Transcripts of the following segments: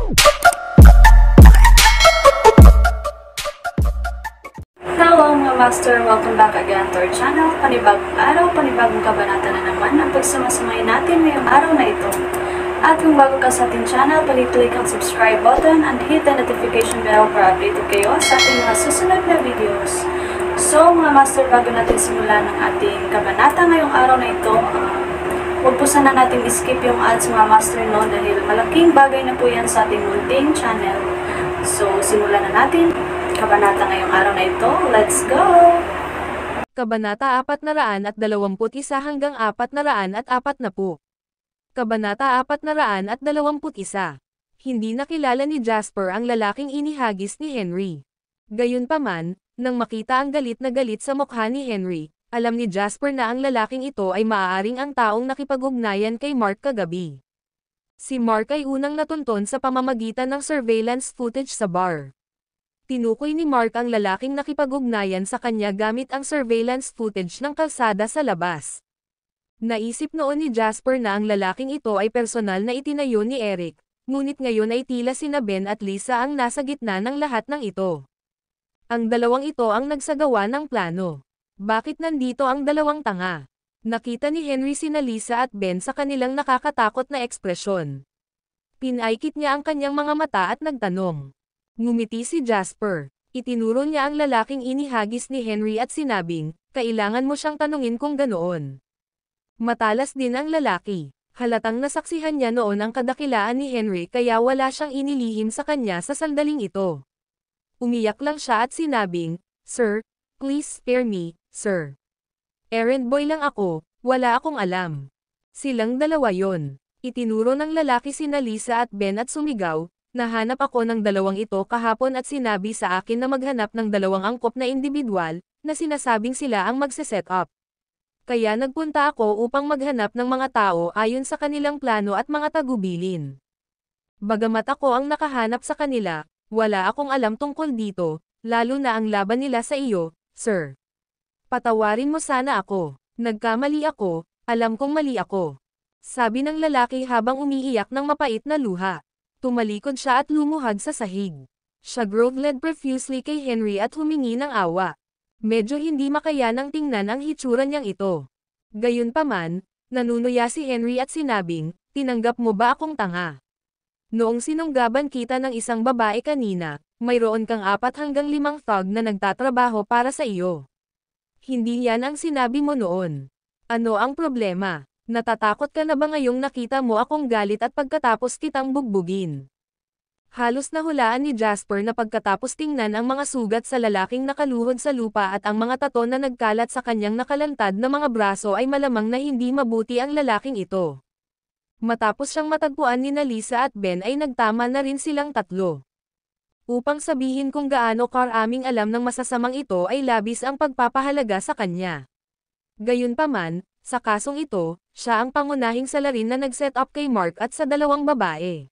Hello mga master! Welcome back again to our channel. Panibagong araw, panibagong kabanata na naman ang pagsamasamayin natin ngayong araw na ito. At kung bago ka sa ating channel, pag-click ang subscribe button and hit the notification bell para updated kayo sa ating mga susunod na videos. So mga master, bago natin simulan ang ating kabanata ngayong araw na ito, huwag po sana natin skip yung ads mga master no, dahil malaking bagay na po yan sa ating munting channel. So simulan na natin kabanata ngayong araw na ito. Let's go! Kabanata 421 hanggang 440. Kabanata 421. Hindi nakilala ni Jasper ang lalaking inihagis ni Henry. Gayunpaman, nang makita ang galit na galit sa mukha ni Henry, alam ni Jasper na ang lalaking ito ay maaaring ang taong nakipag-ugnayan kay Mark kagabi. Si Mark ay unang natunton sa pamamagitan ng surveillance footage sa bar. Tinukoy ni Mark ang lalaking nakipag-ugnayan sa kanya gamit ang surveillance footage ng kalsada sa labas. Naisip noon ni Jasper na ang lalaking ito ay personal na itinayo ni Eric, ngunit ngayon ay tila sina Ben at Lisa ang nasa gitna ng lahat ng ito. Ang dalawang ito ang nagsagawa ng plano. Bakit nandito ang dalawang tanga? Nakita ni Henry sina Lisa at Ben sa kanilang nakakatakot na ekspresyon. Pinaikit niya ang kanyang mga mata at nagtanong. Ngumiti si Jasper. Itinuro niya ang lalaking inihagis ni Henry at sinabing, kailangan mo siyang tanungin kung ganoon. Matalas din ang lalaki. Halatang nasaksihan niya noon ang kadakilaan ni Henry kaya wala siyang inilihim sa kanya sa sandaling ito. Umiyak lang siya at sinabing, Sir, please spare me, sir. Errand boy lang ako, wala akong alam. Silang dalawa yon. Itinuro ng lalaki sina Lisa at Ben at sumigaw, nahanap ako ng dalawang ito kahapon at sinabi sa akin na maghanap ng dalawang angkop na individual, na sinasabing sila ang magse-set up. Kaya nagpunta ako upang maghanap ng mga tao ayon sa kanilang plano at mga tagubilin. Bagamat ako ang nakahanap sa kanila, wala akong alam tungkol dito, lalo na ang laban nila sa iyo, sir. Patawarin mo sana ako. Nagkamali ako, alam kong mali ako. Sabi ng lalaki habang umiiyak ng mapait na luha. Tumalikod siya at lumuhad sa sahig. Siya groveled profusely kay Henry at humingi ng awa. Medyo hindi makayanang tingnan ang hitsura niyang ito. Gayunpaman, nanunuya si Henry at sinabing, tinanggap mo ba akong tanga? Noong sinunggaban kita ng isang babae kanina, mayroon kang 4 hanggang 5 thug na nagtatrabaho para sa iyo. Hindi yan ang sinabi mo noon. Ano ang problema? Natatakot ka na ba ngayong nakita mo akong galit at pagkatapos kitang bugbugin? Halos nahulaan ni Jasper na pagkatapos tingnan ang mga sugat sa lalaking nakaluhod sa lupa at ang mga tato na nagkalat sa kanyang nakalantad na mga braso ay malamang na hindi mabuti ang lalaking ito. Matapos siyang matagpuan ni Lisa at Ben ay nagtama na rin silang tatlo. Upang sabihin kung gaano karaming alam ng masasamang ito ay labis ang pagpapahalaga sa kanya. Gayunpaman, sa kasong ito, siya ang pangunahing salarin na nag-set up kay Mark at sa dalawang babae.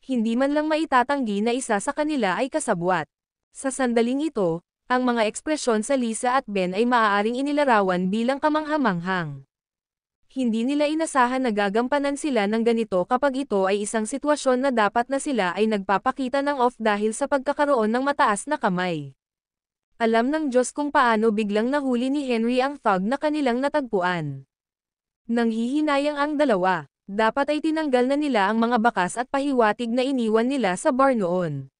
Hindi man lang maitatanggi na isa sa kanila ay kasabwat. Sa sandaling ito, ang mga ekspresyon sa Lisa at Ben ay maaaring inilarawan bilang kamanghamanghang. Hindi nila inasahan na gagampanan sila ng ganito kapag ito ay isang sitwasyon na dapat na sila ay nagpapakita ng off dahil sa pagkakaroon ng mataas na kamay. Alam ng Diyos kung paano biglang nahuli ni Henry ang thug na kanilang natagpuan. Nanghihinayang ang dalawa, dapat ay tinanggal na nila ang mga bakas at pahiwatig na iniwan nila sa bar noon.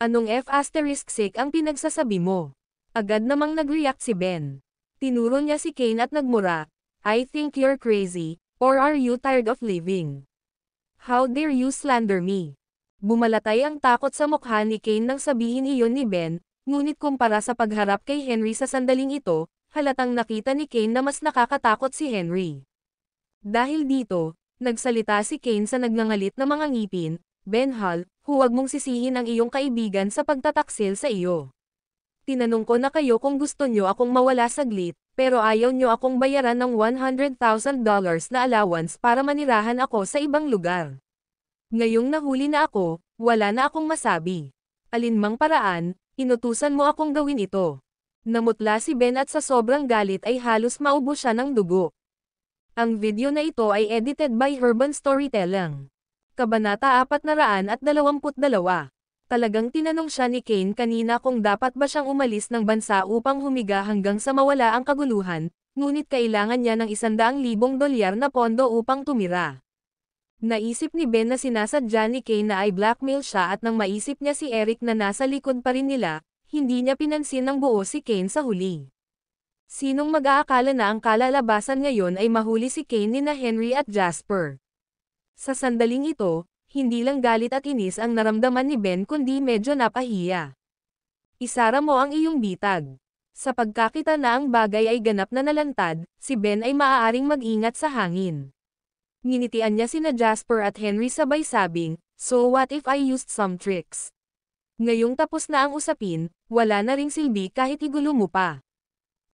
Anong F*** ang pinagsasabi mo? Agad namang nag-react si Ben. Tinuro niya si Kane at nagmura, I think you're crazy, or are you tired of living? How dare you slander me? Bumalatay ang takot sa mukha ni Kane nang sabihin iyon ni Ben. Ngunit kumpara sa pagharap kay Henry sa sandaling ito, halatang nakita ni Kane na mas nakakatakot si Henry. Dahil dito, nagsalita si Kane sa nagngangalit na mga ngipin, Ben Hall, huwag mong sisihin ang iyong kaibigan sa pagtataksil sa iyo. Tinanong ko na kayo kung gusto nyo akong mawala saglit, pero ayaw nyo akong bayaran ng $100,000 na allowance para manirahan ako sa ibang lugar. Ngayong nahuli na ako, wala na akong masabi. Alinmang paraan, inutusan mo akong gawin ito. Namutla si Ben at sa sobrang galit ay halos maubos siya ng dugo. Ang video na ito ay edited by Urban Storytelling. Kabanata 422. Talagang tinanong siya ni Kane kanina kung dapat ba siyang umalis ng bansa upang humiga hanggang sa mawala ang kaguluhan, ngunit kailangan niya ng $100,000 na pondo upang tumira. Naisip ni Ben na sinasadya ni Kane na ay blackmail siya at nang maisip niya si Eric na nasa likod pa rin nila, hindi niya pinansin ng buo si Kane sa huli. Sinong mag-aakala na ang kalalabasan ngayon ay mahuli si Kane ni na Henry at Jasper? Sa sandaling ito, hindi lang galit at inis ang naramdaman ni Ben kundi medyo napahiya. Isara mo ang iyong bitag. Sa pagkakita na ang bagay ay ganap na nalantad, si Ben ay maaaring mag-ingat sa hangin. Nginitian niya sina Jasper at Henry sabay sabing, "So what if I used some tricks?" Ngayong tapos na ang usapin, wala na ring silbi kahit igulo mo pa.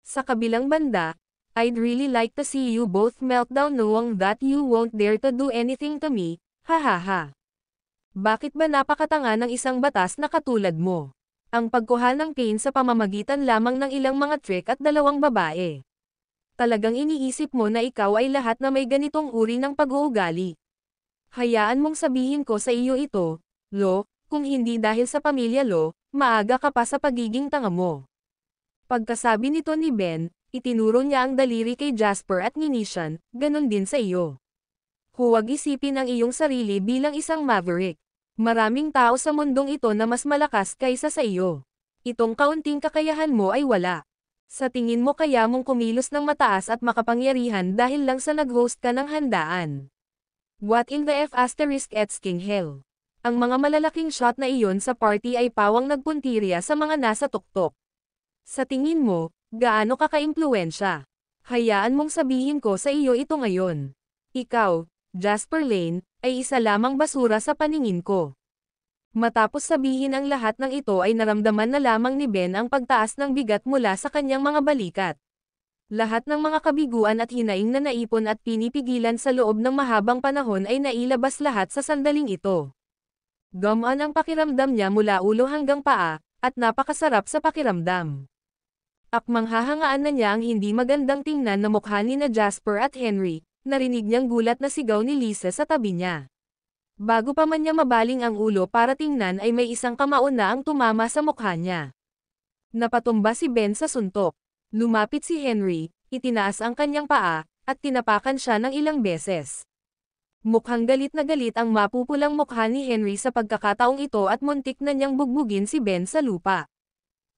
Sa kabilang banda, I'd really like to see you both meltdown knowing that you won't dare to do anything to me, hahaha. Bakit ba napakatanga ng isang batas na katulad mo? Ang pagkuha ng Kane sa pamamagitan lamang ng ilang mga trick at 2 babae. Talagang iniisip mo na ikaw ay lahat na may ganitong uri ng pag-uugali. Hayaan mong sabihin ko sa iyo ito, Lo, kung hindi dahil sa pamilya Lo, maaga ka pa sa pagiging tanga mo. Pagkasabi nito ni Ben, itinuro niya ang daliri kay Jasper at nginisyan, ganon din sa iyo. Huwag isipin ang iyong sarili bilang isang maverick. Maraming tao sa mundong ito na mas malakas kaysa sa iyo. Itong kaunting kakayahan mo ay wala. Sa tingin mo kaya mong kumilos ng mataas at makapangyarihan dahil lang sa nag-host ka ng handaan. What in the F***ing hell? Ang mga malalaking shot na iyon sa party ay pawang nagpuntirya sa mga nasa tuktok. Sa tingin mo, gaano ka ka-impluwensya? Hayaan mong sabihin ko sa iyo ito ngayon. Ikaw, Jasper Lane, ay isa lamang basura sa paningin ko. Matapos sabihin ang lahat ng ito ay naramdaman na lamang ni Ben ang pagtaas ng bigat mula sa kanyang mga balikat. Lahat ng mga kabiguan at hinaing na naipon at pinipigilan sa loob ng mahabang panahon ay nailabas lahat sa sandaling ito. Gumaan ang pakiramdam niya mula ulo hanggang paa, at napakasarap sa pakiramdam. Akmang hahangaan na niya ang hindi magandang tingnan na mukha ni na Jasper at Henry, narinig niyang gulat na sigaw ni Lisa sa tabi niya. Bago pa man niya mabaling ang ulo para tingnan ay may isang kamao na ang tumama sa mukha niya. Napatumba si Ben sa suntok. Lumapit si Henry, itinaas ang kanyang paa, at tinapakan siya ng ilang beses. Mukhang galit na galit ang mapupulang mukha ni Henry sa pagkakataong ito at muntik na niyang bugbugin si Ben sa lupa.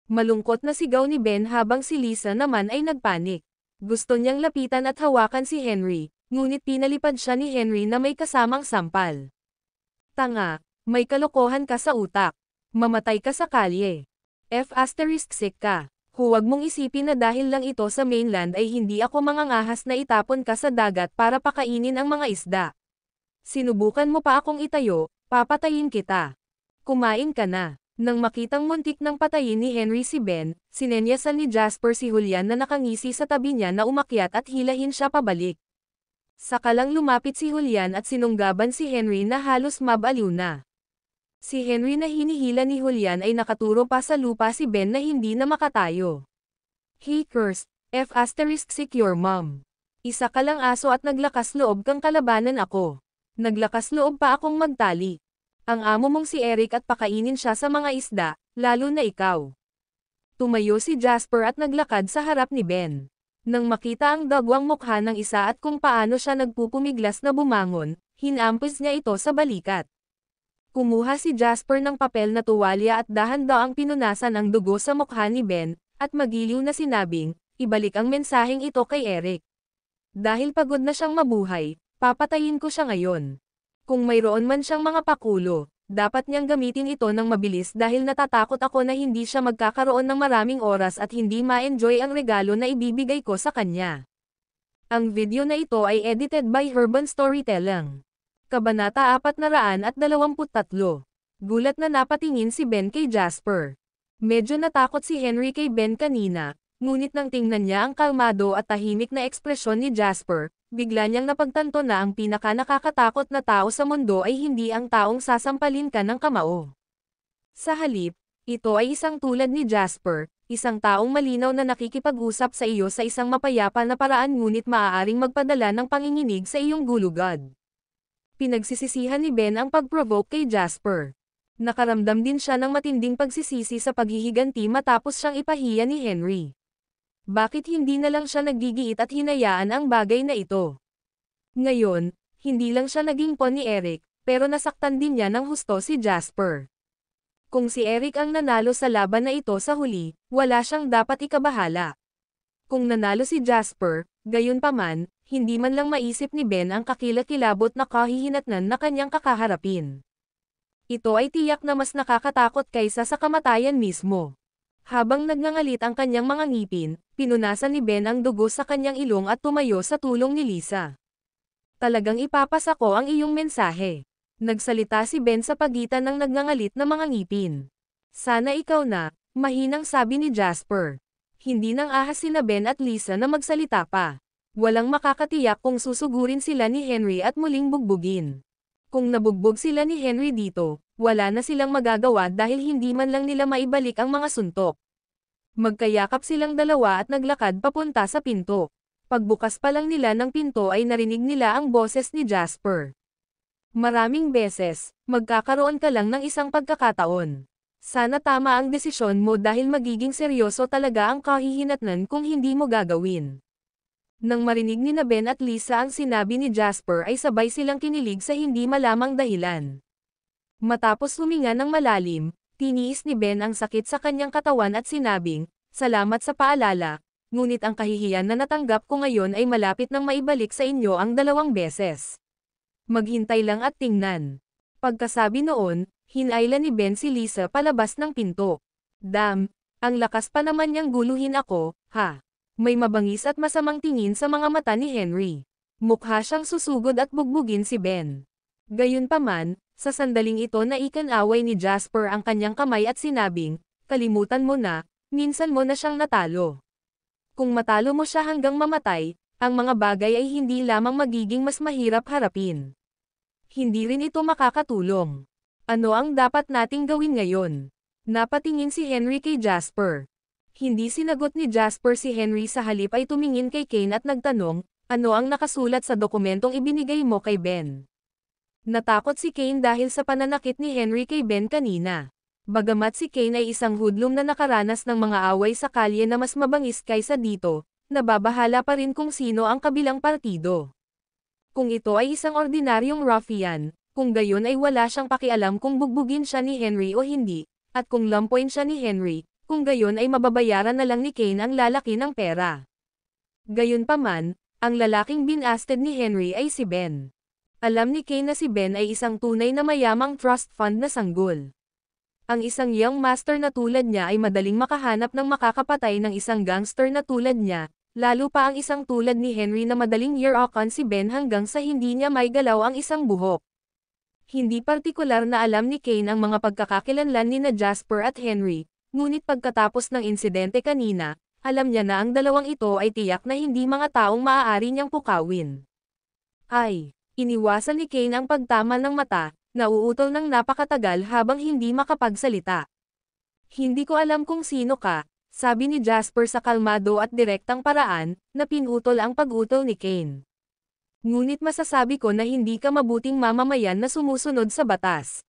Malungkot na sigaw ni Ben habang si Lisa naman ay nagpanik. Gusto niyang lapitan at hawakan si Henry, ngunit pinalipad siya ni Henry na may kasamang sampal. Tanga, may kalokohan ka sa utak. Mamatay ka sa kalye. F***sick ka. Huwag mong isipin na dahil lang ito sa mainland ay hindi ako mangangahas na itapon ka sa dagat para pakainin ang mga isda. Sinubukan mo pa akong itayo, papatayin kita. Kumain ka na. Nang makitang muntik ng patayin ni Henry si Ben, sinenyasan ni Jasper si Julian na nakangisi sa tabi niya na umakyat at hilahin siya pabalik. Saka lang lumapit si Julian at sinunggaban si Henry na halos mabaliw na. Si Henry na hinihila ni Julian ay nakaturo pa sa lupa si Ben na hindi na makatayo. He cursed, F***sick your mom. Isa ka lang aso at naglakas loob kang kalabanan ako. Naglakas loob pa akong magtali. Ang amo mong si Eric at pakainin siya sa mga isda, lalo na ikaw. Tumayo si Jasper at naglakad sa harap ni Ben. Nang makita ang dagwang mukha ng isa at kung paano siya nagpupumiglas na bumangon, hinampis niya ito sa balikat. Kumuha si Jasper ng papel na tuwalya at dahan-daang pinunasan ang dugo sa mukha ni Ben, at magiliw na sinabing, ibalik ang mensaheng ito kay Eric. Dahil pagod na siyang mabuhay, papatayin ko siya ngayon. Kung mayroon man siyang mga pakulo, dapat niyang gamitin ito ng mabilis dahil natatakot ako na hindi siya magkakaroon ng maraming oras at hindi ma-enjoy ang regalo na ibibigay ko sa kanya. Ang video na ito ay edited by Herban Storytelling. Kabanata 423. Gulat na napatingin si Ben kay Jasper. Medyo natakot si Henry kay Ben kanina, ngunit nang tingnan niya ang kalmado at tahimik na ekspresyon ni Jasper, bigla niyang napagtanto na ang pinaka-nakakatakot na tao sa mundo ay hindi ang taong sasampalin ka ng kamao. Sa halip, ito ay isang tulad ni Jasper, isang taong malinaw na nakikipag-usap sa iyo sa isang mapayapa na paraan ngunit maaaring magpadala ng panginginig sa iyong gulugad. Pinagsisisihan ni Ben ang pag-provoke kay Jasper. Nakaramdam din siya ng matinding pagsisisi sa paghihiganti matapos siyang ipahiya ni Henry. Bakit hindi na lang siya naggigiit at hinayaan ang bagay na ito? Ngayon, hindi lang siya naging pawn ni Eric, pero nasaktan din niya ng husto si Jasper. Kung si Eric ang nanalo sa laban na ito sa huli, wala siyang dapat ikabahala. Kung nanalo si Jasper, gayunpaman, hindi man lang maisip ni Ben ang kakilakilabot na kahihinatnan na kanyang kakaharapin. Ito ay tiyak na mas nakakatakot kaysa sa kamatayan mismo. Habang nagngangalit ang kanyang mga ngipin, pinunasan ni Ben ang dugo sa kanyang ilong at tumayo sa tulong ni Lisa. Talagang ipapasa ko ang iyong mensahe. Nagsalita si Ben sa pagitan ng nagngangalit na mga ngipin. Sana ikaw na, mahinang sabi ni Jasper. Hindi nang ahas sina Ben at Lisa na magsalita pa. Walang makakatiyak kung susugurin sila ni Henry at muling bugbugin. Kung nabugbog sila ni Henry dito, wala na silang magagawa dahil hindi man lang nila maibalik ang mga suntok. Magkayakap silang dalawa at naglakad papunta sa pinto. Pagbukas pa lang nila ng pinto ay narinig nila ang boses ni Jasper. Maraming beses, magkakaroon ka lang ng isang pagkakataon. Sana tama ang desisyon mo dahil magiging seryoso talaga ang kahihinatnan kung hindi mo gagawin. Nang marinig ni Ben at Lisa ang sinabi ni Jasper ay sabay silang kinilig sa hindi malamang dahilan. Matapos huminga ng malalim, tiniis ni Ben ang sakit sa kanyang katawan at sinabing, "Salamat sa paalala, ngunit ang kahihiyan na natanggap ko ngayon ay malapit nang maibalik sa inyo ang 2 beses. Maghintay lang at tingnan." Pagkasabi noon, hinayla ni Ben si Lisa palabas ng pinto. Damn, ang lakas pa naman niyang guluhin ako, ha? May mabangis at masamang tingin sa mga mata ni Henry. Mukha siyang susugod at bugbugin si Ben. Gayunpaman, sa sandaling ito naikan-away ni Jasper ang kanyang kamay at sinabing, "Kalimutan mo na, minsan mo na siyang natalo. Kung matalo mo siya hanggang mamatay, ang mga bagay ay hindi lamang magiging mas mahirap harapin. Hindi rin ito makakatulong. Ano ang dapat nating gawin ngayon?" Napatingin si Henry kay Jasper. Hindi sinagot ni Jasper si Henry, sa halip ay tumingin kay Kane at nagtanong, "Ano ang nakasulat sa dokumentong ibinigay mo kay Ben?" Natakot si Kane dahil sa pananakit ni Henry kay Ben kanina. Bagamat si Kane ay isang hoodlum na nakaranas ng mga away sa kalye na mas mabangis kaysa dito, nababahala pa rin kung sino ang kabilang partido. Kung ito ay isang ordinaryong ruffian, kung gayon ay wala siyang pakialam kung bugbugin siya ni Henry o hindi, at kung lampuin siya ni Henry, kung gayon ay mababayaran na lang ni Kane ang lalaki ng pera. Gayunpaman, ang lalaking binasted ni Henry ay si Ben. Alam ni Kane na si Ben ay isang tunay na mayamang trust fund na sanggol. Ang isang young master na tulad niya ay madaling makahanap ng makakapatay ng isang gangster na tulad niya, lalo pa ang isang tulad ni Henry na madaling year-okan si Ben hanggang sa hindi niya may galaw ang isang buhok. Hindi partikular na alam ni Kane ang mga pagkakakilanlan ni Jasper at Henry, ngunit pagkatapos ng insidente kanina, alam niya na ang dalawang ito ay tiyak na hindi mga taong maaari niyang pukawin. Iniwasan ni Kane ang pagtama ng mata, nauutol ng napakatagal habang hindi makapagsalita. "Hindi ko alam kung sino ka," sabi ni Jasper sa kalmado at direktang paraan, na pinutol ang pag-utol ni Kane. "Ngunit masasabi ko na hindi ka mabuting mamamayan na sumusunod sa batas.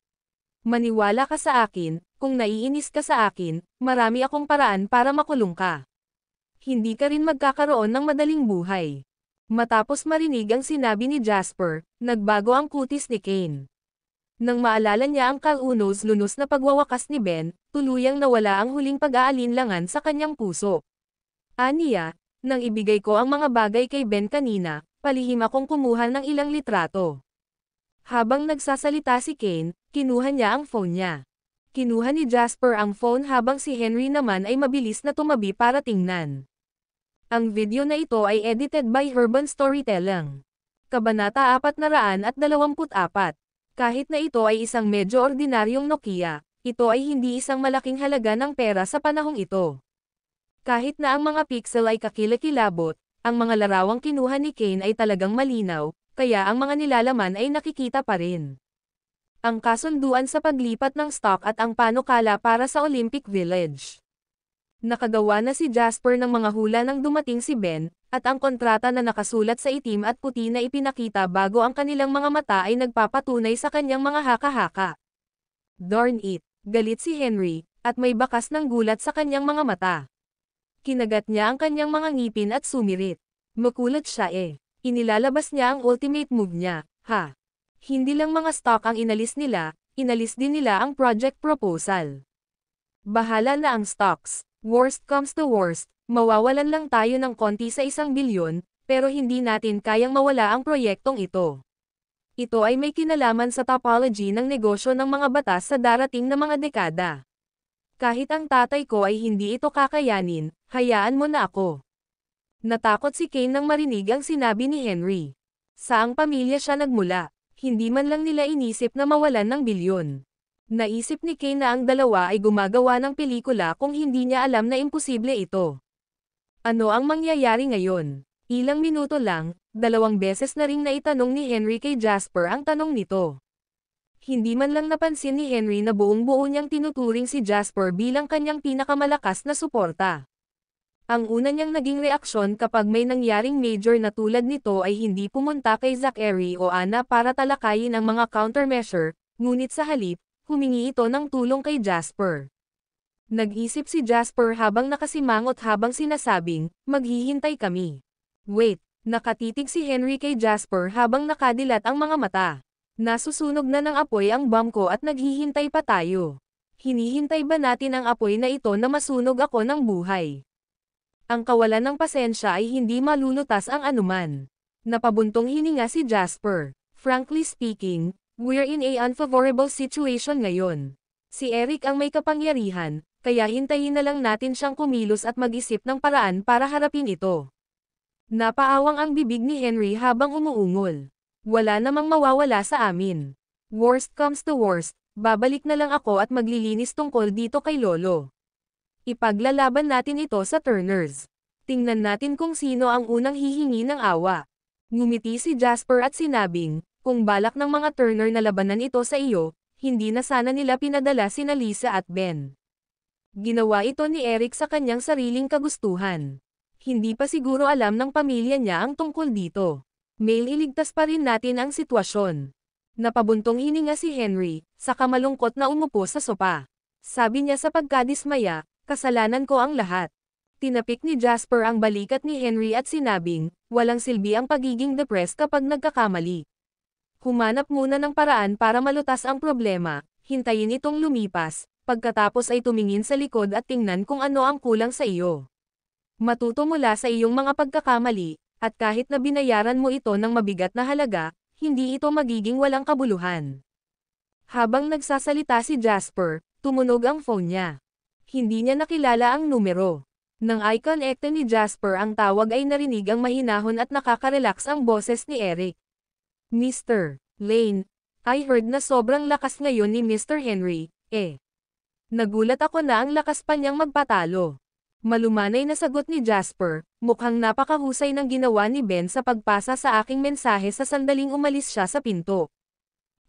Maniwala ka sa akin, kung naiinis ka sa akin, marami akong paraan para makulong ka. Hindi ka rin magkakaroon ng madaling buhay." Matapos marinig ang sinabi ni Jasper, nagbago ang kutis ni Kane. Nang maalala niya ang kalunos-lunos na pagwawakas ni Ben, tuluyang nawala ang huling pag-aalinlangan sa kanyang puso. "Aniya, nang ibigay ko ang mga bagay kay Ben kanina, palihim akong kumuha ng ilang litrato." Habang nagsasalita si Kane, kinuha niya ang phone niya. Kinuha ni Jasper ang phone habang si Henry naman ay mabilis na tumabi para tingnan. Ang video na ito ay edited by Urban Storytelling. Kabanata 424. Kahit na ito ay isang medyo ordinaryong Nokia, ito ay hindi isang malaking halaga ng pera sa panahong ito. Kahit na ang mga pixel ay kakilakilabot, ang mga larawang kinuha ni Kane ay talagang malinaw, kaya ang mga nilalaman ay nakikita pa rin. Ang kasunduan sa paglipat ng stock at ang panukala para sa Olympic Village. Nakagawa na si Jasper ng mga hula nang dumating si Ben, At ang kontrata na nakasulat sa itim at puti na ipinakita bago ang kanilang mga mata ay nagpapatunay sa kanyang mga haka-haka. Darn it, galit si Henry, at may bakas ng gulat sa kanyang mga mata. Kinagat niya ang kanyang mga ngipin at sumirit. Makulat siya Inilalabas niya ang ultimate move niya, ha? Hindi lang mga stock ang inalis din nila ang project proposal. Bahala na ang stocks. Worst comes to worst, mawawalan lang tayo ng konti sa 1 bilyon, pero hindi natin kayang mawala ang proyektong ito. Ito ay may kinalaman sa topology ng negosyo ng mga batas sa darating na mga dekada. Kahit ang tatay ko ay hindi ito kakayanin, hayaan mo na ako. Natakot si Kane nang marinig ang sinabi ni Henry. Saang pamilya siya nagmula, hindi man lang nila inisip na mawalan ng bilyon. Naisip ni Kane na ang dalawa ay gumagawa ng pelikula kung hindi niya alam na imposible ito. Ano ang mangyayari ngayon? Ilang minuto lang, 2 beses na ring naitanong ni Henry kay Jasper ang tanong nito. Hindi man lang napansin ni Henry na buong-buo niyang tinuturing si Jasper bilang kanyang pinakamalakas na suporta. Ang una niyang naging reaksyon kapag may nangyaring major na tulad nito ay hindi pumunta kay Zachary o Anna para talakayin ang mga countermeasure, ngunit sa halip, humingi ito ng tulong kay Jasper. Nag-isip si Jasper habang nakasimangot habang sinasabing, maghihintay kami. Wait, nakatitig si Henry kay Jasper habang nakadilat ang mga mata. Nasusunog na ng apoy ang bomb ko at naghihintay pa tayo. Hinihintay ba natin ang apoy na ito na masunog ako ng buhay? Ang kawalan ng pasensya ay hindi malulutas ang anuman. Napabuntong hininga si Jasper. Frankly speaking, we're in a unfavorable situation ngayon. Si Eric ang may kapangyarihan, kaya hintayin na lang natin siyang kumilos at mag-isip ng paraan para harapin ito. Napaawang ang bibig ni Henry habang umuungol. Wala namang mawawala sa amin. Worst comes to worst, babalik na lang ako at maglilinis tungkol dito kay Lolo. Ipaglalaban natin ito sa Turners. Tingnan natin kung sino ang unang hihingi ng awa. Ngumiti si Jasper at sinabing, kung balak ng mga Turner na labanan ito sa iyo, hindi na sana nila pinadala sina Lisa at Ben. Ginawa ito ni Eric sa kanyang sariling kagustuhan. Hindi pa siguro alam ng pamilya niya ang tungkol dito. Iligtas pa rin natin ang sitwasyon. Napabuntong hininga si Henry, saka malungkot na umupo sa sopa. Sabi niya sa pagkadismaya, kasalanan ko ang lahat. Tinapik ni Jasper ang balikat ni Henry at sinabing, walang silbi ang pagiging depressed kapag nagkakamali. Humanap muna ng paraan para malutas ang problema, hintayin itong lumipas, pagkatapos ay tumingin sa likod at tingnan kung ano ang kulang sa iyo. Matuto mula sa iyong mga pagkakamali, at kahit na binayaran mo ito ng mabigat na halaga, hindi ito magiging walang kabuluhan. Habang nagsasalita si Jasper, tumunog ang phone niya. Hindi niya nakilala ang numero. Nang i-connect ni Jasper ang tawag ay narinig ang mahinahon at nakaka-relax ang boses ni Eric. Mr. Lane, I heard na sobrang lakas ngayon ni Mr. Henry, Nagulat ako na ang lakas pa niyang magpatalo. Malumanay na sagot ni Jasper, mukhang napakahusay ng ginawa ni Ben sa pagpasa sa aking mensahe sa sandaling umalis siya sa pinto.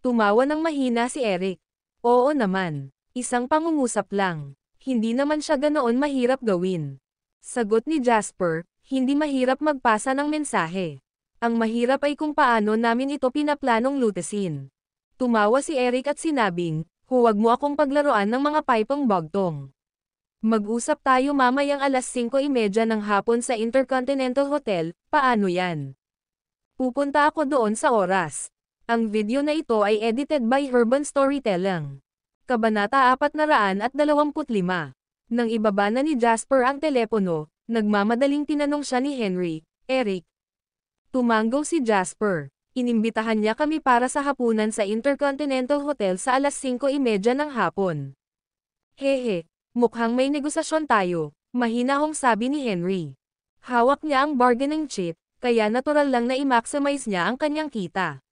Tumawa ng mahina si Eric. Oo naman, isang pangungusap lang. Hindi naman siya ganoon mahirap gawin. Sagot ni Jasper, hindi mahirap magpasa ng mensahe. Ang mahirap ay kung paano namin ito pinaplanong lutasin. Tumawa si Eric at sinabing, huwag mo akong paglaruan ng mga pipong bogtong. Mag-usap tayo mamayang alas 5:30 ng hapon sa Intercontinental Hotel, paano yan? Pupunta ako doon sa oras. Ang video na ito ay edited by Urban Storytelling. Kabanata 425. Nang ibaba na ni Jasper ang telepono, nagmamadaling tinanong siya ni Henry, Eric. Tumanggaw si Jasper. Inimbitahan niya kami para sa hapunan sa Intercontinental Hotel sa alas 5:30 ng hapon. Hehe, mukhang may negosasyon tayo, mahinahong sabi ni Henry. Hawak niya ang bargaining chip, kaya natural lang na i-maximize niya ang kanyang kita.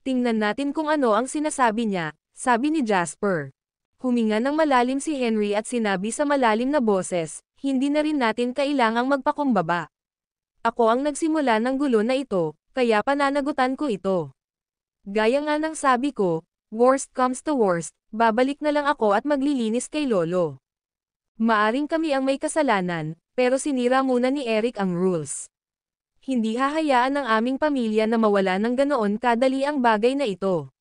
Tingnan natin kung ano ang sinasabi niya, sabi ni Jasper. Huminga ng malalim si Henry at sinabi sa malalim na boses, hindi na rin natin kailangang magpakumbaba. Ako ang nagsimula ng gulo na ito, kaya pananagutan ko ito. Gaya nga ng sabi ko, worst comes to worst, babalik na lang ako at maglilinis kay Lolo. Maaring kami ang may kasalanan, pero sinira muna ni Eric ang rules. Hindi hahayaan ng aming pamilya na mawala ng ganoon kadali ang bagay na ito.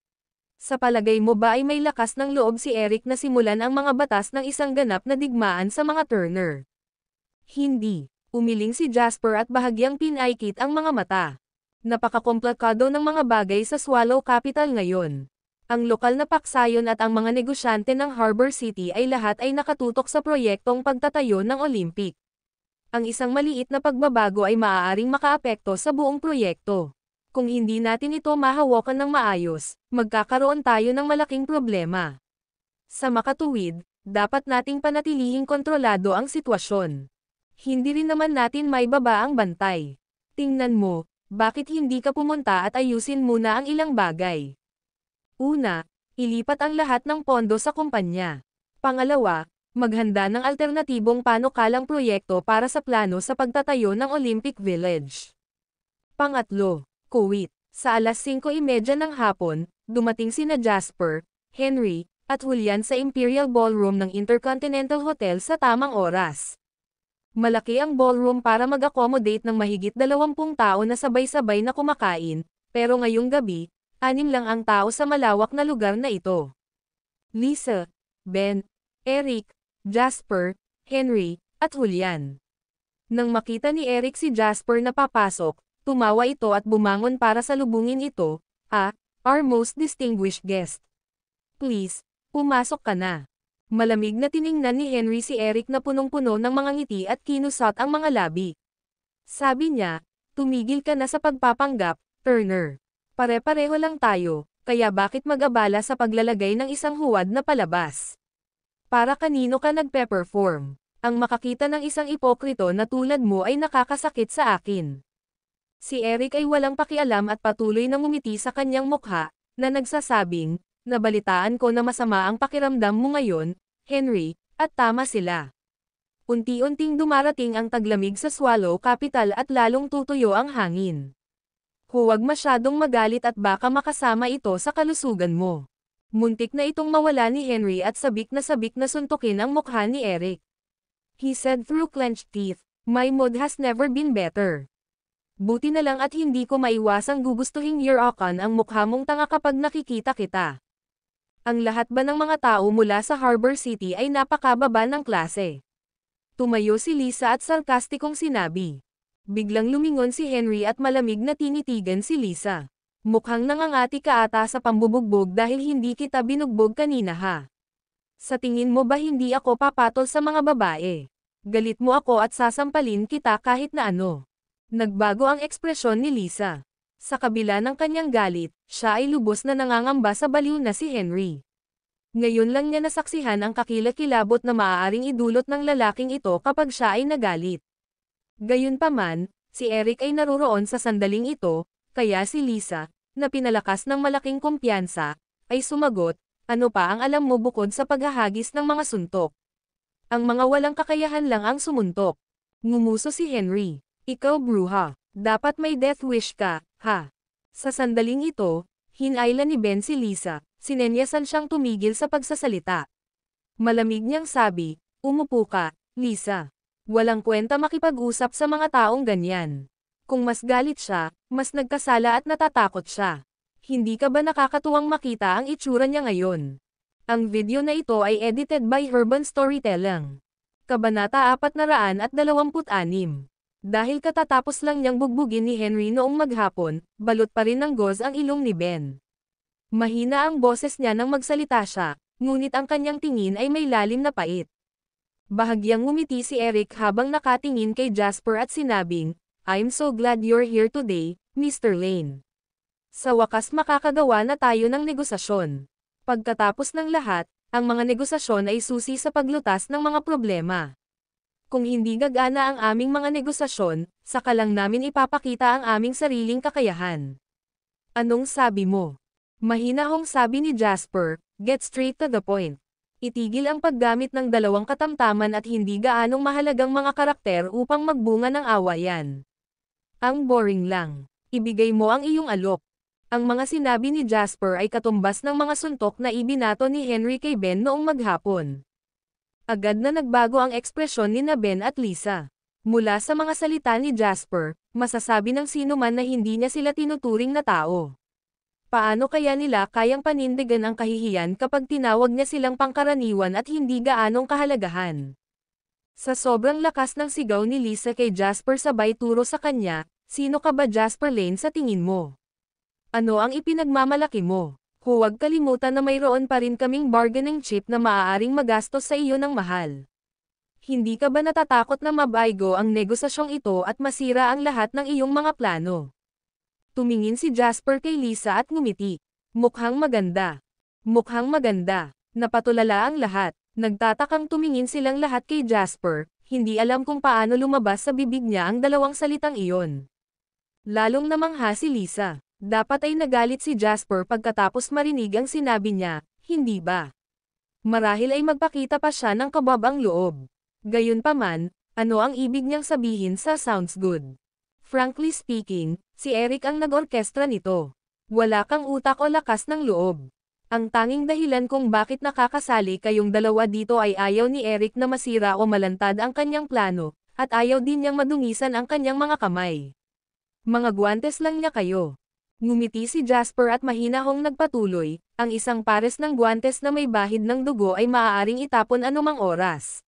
Sa palagay mo ba ay may lakas ng loob si Eric na simulan ang mga batas ng isang ganap na digmaan sa mga Turner? Hindi. Umiling si Jasper at bahagyang pinaikit ang mga mata. Napakakomplikado ng mga bagay sa Swallow Capital ngayon. Ang lokal na paksayon at ang mga negosyante ng Harbor City ay lahat ay nakatutok sa proyektong pagtatayo ng Olympic. Ang isang maliit na pagbabago ay maaaring makaapekto sa buong proyekto. Kung hindi natin ito mahawakan ng maayos, magkakaroon tayo ng malaking problema. Sa makatuwid, dapat nating panatilihing kontrolado ang sitwasyon. Hindi rin naman natin maibaba ang bantay. Tingnan mo, bakit hindi ka pumunta at ayusin muna ang ilang bagay? Una, ilipat ang lahat ng pondo sa kumpanya. Pangalawa, maghanda ng alternatibong panukalang proyekto para sa plano sa pagtatayo ng Olympic Village. Pangatlo, Kuwait. Sa alas 5:30 ng hapon, dumating sina Jasper, Henry, at Julian sa Imperial Ballroom ng Intercontinental Hotel sa tamang oras. Malaki ang ballroom para mag-accommodate ng mahigit 20 tao na sabay-sabay na kumakain, pero ngayong gabi, 6 lang ang tao sa malawak na lugar na ito. Lisa, Ben, Eric, Jasper, Henry, at Julian. Nang makita ni Eric si Jasper na papasok, tumawa ito at bumangon para salubungin ito. Our most distinguished guest. Please, pumasok ka na. Malamig na tiningnan ni Henry si Eric na punong-puno ng mga ngiti at kinusot ang mga labi. Sabi niya, tumigil ka na sa pagpapanggap, Turner. Pare-pareho lang tayo, kaya bakit mag-abala sa paglalagay ng isang huwad na palabas? Para kanino ka nagpe-perform? Ang makakita ng isang ipokrito na tulad mo ay nakakasakit sa akin. Si Eric ay walang pakialam at patuloy na ngumiti sa kanyang mukha, na nagsasabing, nabalitaan ko na masama ang pakiramdam mo ngayon, Henry, at tama sila. Unti-unting dumarating ang taglamig sa Swallow Capital at lalong tutuyo ang hangin. Huwag masyadong magalit at baka makasama ito sa kalusugan mo. Muntik na itong mawala ni Henry at sabik na suntukin ang mukha ni Eric. He said through clenched teeth, my mood has never been better. Buti na lang at hindi ko maiwasang gugustuhin Yurakan ang mukha mong tanga kapag nakikita kita. Ang lahat ba ng mga tao mula sa Harbor City ay napakababa ng klase? Tumayo si Lisa at sarkastikong sinabi. Biglang lumingon si Henry at malamig na tinitigan si Lisa. Mukhang nangangati ka ata sa pambubugbog dahil hindi kita binugbog kanina ha. Sa tingin mo ba hindi ako papatol sa mga babae? Galit mo ako at sasampalin kita kahit na ano. Nagbago ang ekspresyon ni Lisa. Sa kabila ng kanyang galit, siya ay lubos na nangangamba sa baliw na si Henry. Ngayon lang niya nasaksihan ang kakilakilabot na maaaring idulot ng lalaking ito kapag siya ay nagalit. Gayunpaman, si Eric ay naroroon sa sandaling ito, kaya si Lisa, na pinalakas ng malaking kumpiyansa, ay sumagot, ano pa ang alam mo bukod sa paghahagis ng mga suntok? Ang mga walang kakayahan lang ang sumuntok. Ngumuso si Henry. Ikaw bruha, dapat may death wish ka, ha? Sa sandaling ito, hinayla ni Ben si Lisa, sinenyasan siyang tumigil sa pagsasalita. Malamig niyang sabi, umupo ka, Lisa. Walang kwenta makipag-usap sa mga taong ganyan. Kung mas galit siya, mas nagkasala at natatakot siya. Hindi ka ba nakakatuwang makita ang itsura niya ngayon? Ang video na ito ay edited by Urban Storytelling. Kabanata 426. Dahil katatapos lang niyang bugbugin ni Henry noong maghapon, balot pa rin ng goz ang ilong ni Ben. Mahina ang boses niya nang magsalita siya, ngunit ang kanyang tingin ay may lalim na pait. Bahagyang ngumiti si Eric habang nakatingin kay Jasper at sinabing, I'm so glad you're here today, Mr. Lane. Sa wakas makakagawa na tayo ng negosasyon. Pagkatapos ng lahat, ang mga negosasyon ay susi sa paglutas ng mga problema. Kung hindi gagana ang aming mga negosasyon, saka lang namin ipapakita ang aming sariling kakayahan. Anong sabi mo? Mahinahong sabi ni Jasper, get straight to the point. Itigil ang paggamit ng dalawang katamtaman at hindi gaanong mahalagang mga karakter upang magbunga ng awayan. Ang boring lang. Ibigay mo ang iyong alok. Ang mga sinabi ni Jasper ay katumbas ng mga suntok na ibinato ni Henry kay Ben noong maghapon. Agad na nagbago ang ekspresyon ni Ben at Lisa. Mula sa mga salita ni Jasper, masasabi ng sino man na hindi niya sila tinuturing na tao. Paano kaya nila kayang panindigan ang kahihiyan kapag tinawag niya silang pangkaraniwan at hindi gaanong kahalagahan? Sa sobrang lakas ng sigaw ni Lisa kay Jasper sabay turo sa kanya, sino ka ba Jasper Lane sa tingin mo? Ano ang ipinagmamalaki mo? Huwag kalimutan na mayroon pa rin kaming bargaining chip na maaaring magastos sa iyo ng mahal. Hindi ka ba natatakot na mabaygo ang negosasyong ito at masira ang lahat ng iyong mga plano? Tumingin si Jasper kay Lisa at ngumiti. Mukhang maganda. Mukhang maganda. Napatulala ang lahat. Nagtatakang tumingin silang lahat kay Jasper, hindi alam kung paano lumabas sa bibig niya ang dalawang salitang iyon. Lalong namangha si Lisa. Dapat ay nagalit si Jasper pagkatapos marinig ang sinabi niya, hindi ba? Marahil ay magpakita pa siya ng kababang loob. Gayunpaman, ano ang ibig niyang sabihin sa sounds good? Frankly speaking, si Eric ang nag-orkestra nito. Wala kang utak o lakas ng loob. Ang tanging dahilan kung bakit nakakasali kayong dalawa dito ay ayaw ni Eric na masira o malantad ang kanyang plano, at ayaw din niyang madungisan ang kanyang mga kamay. Mga guwantes lang niya kayo. Ngumiti si Jasper at mahinahong nagpatuloy, ang isang pares ng guwantes na may bahid ng dugo ay maaaring itapon anumang oras.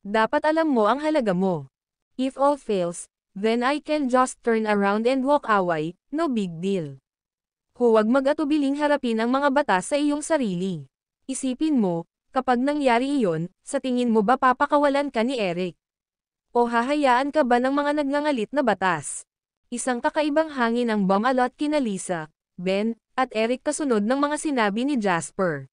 Dapat alam mo ang halaga mo. If all fails, then I can just turn around and walk away, no big deal. Huwag mag-atubiling harapin ang mga batas sa iyong sarili. Isipin mo, kapag nangyari iyon, sa tingin mo ba papakawalan ka ni Eric? O hahayaan ka ba ng mga nagngangalit na batas? Isang kakaibang hangin ang bumalot kina Lisa, Ben, at Eric kasunod ng mga sinabi ni Jasper.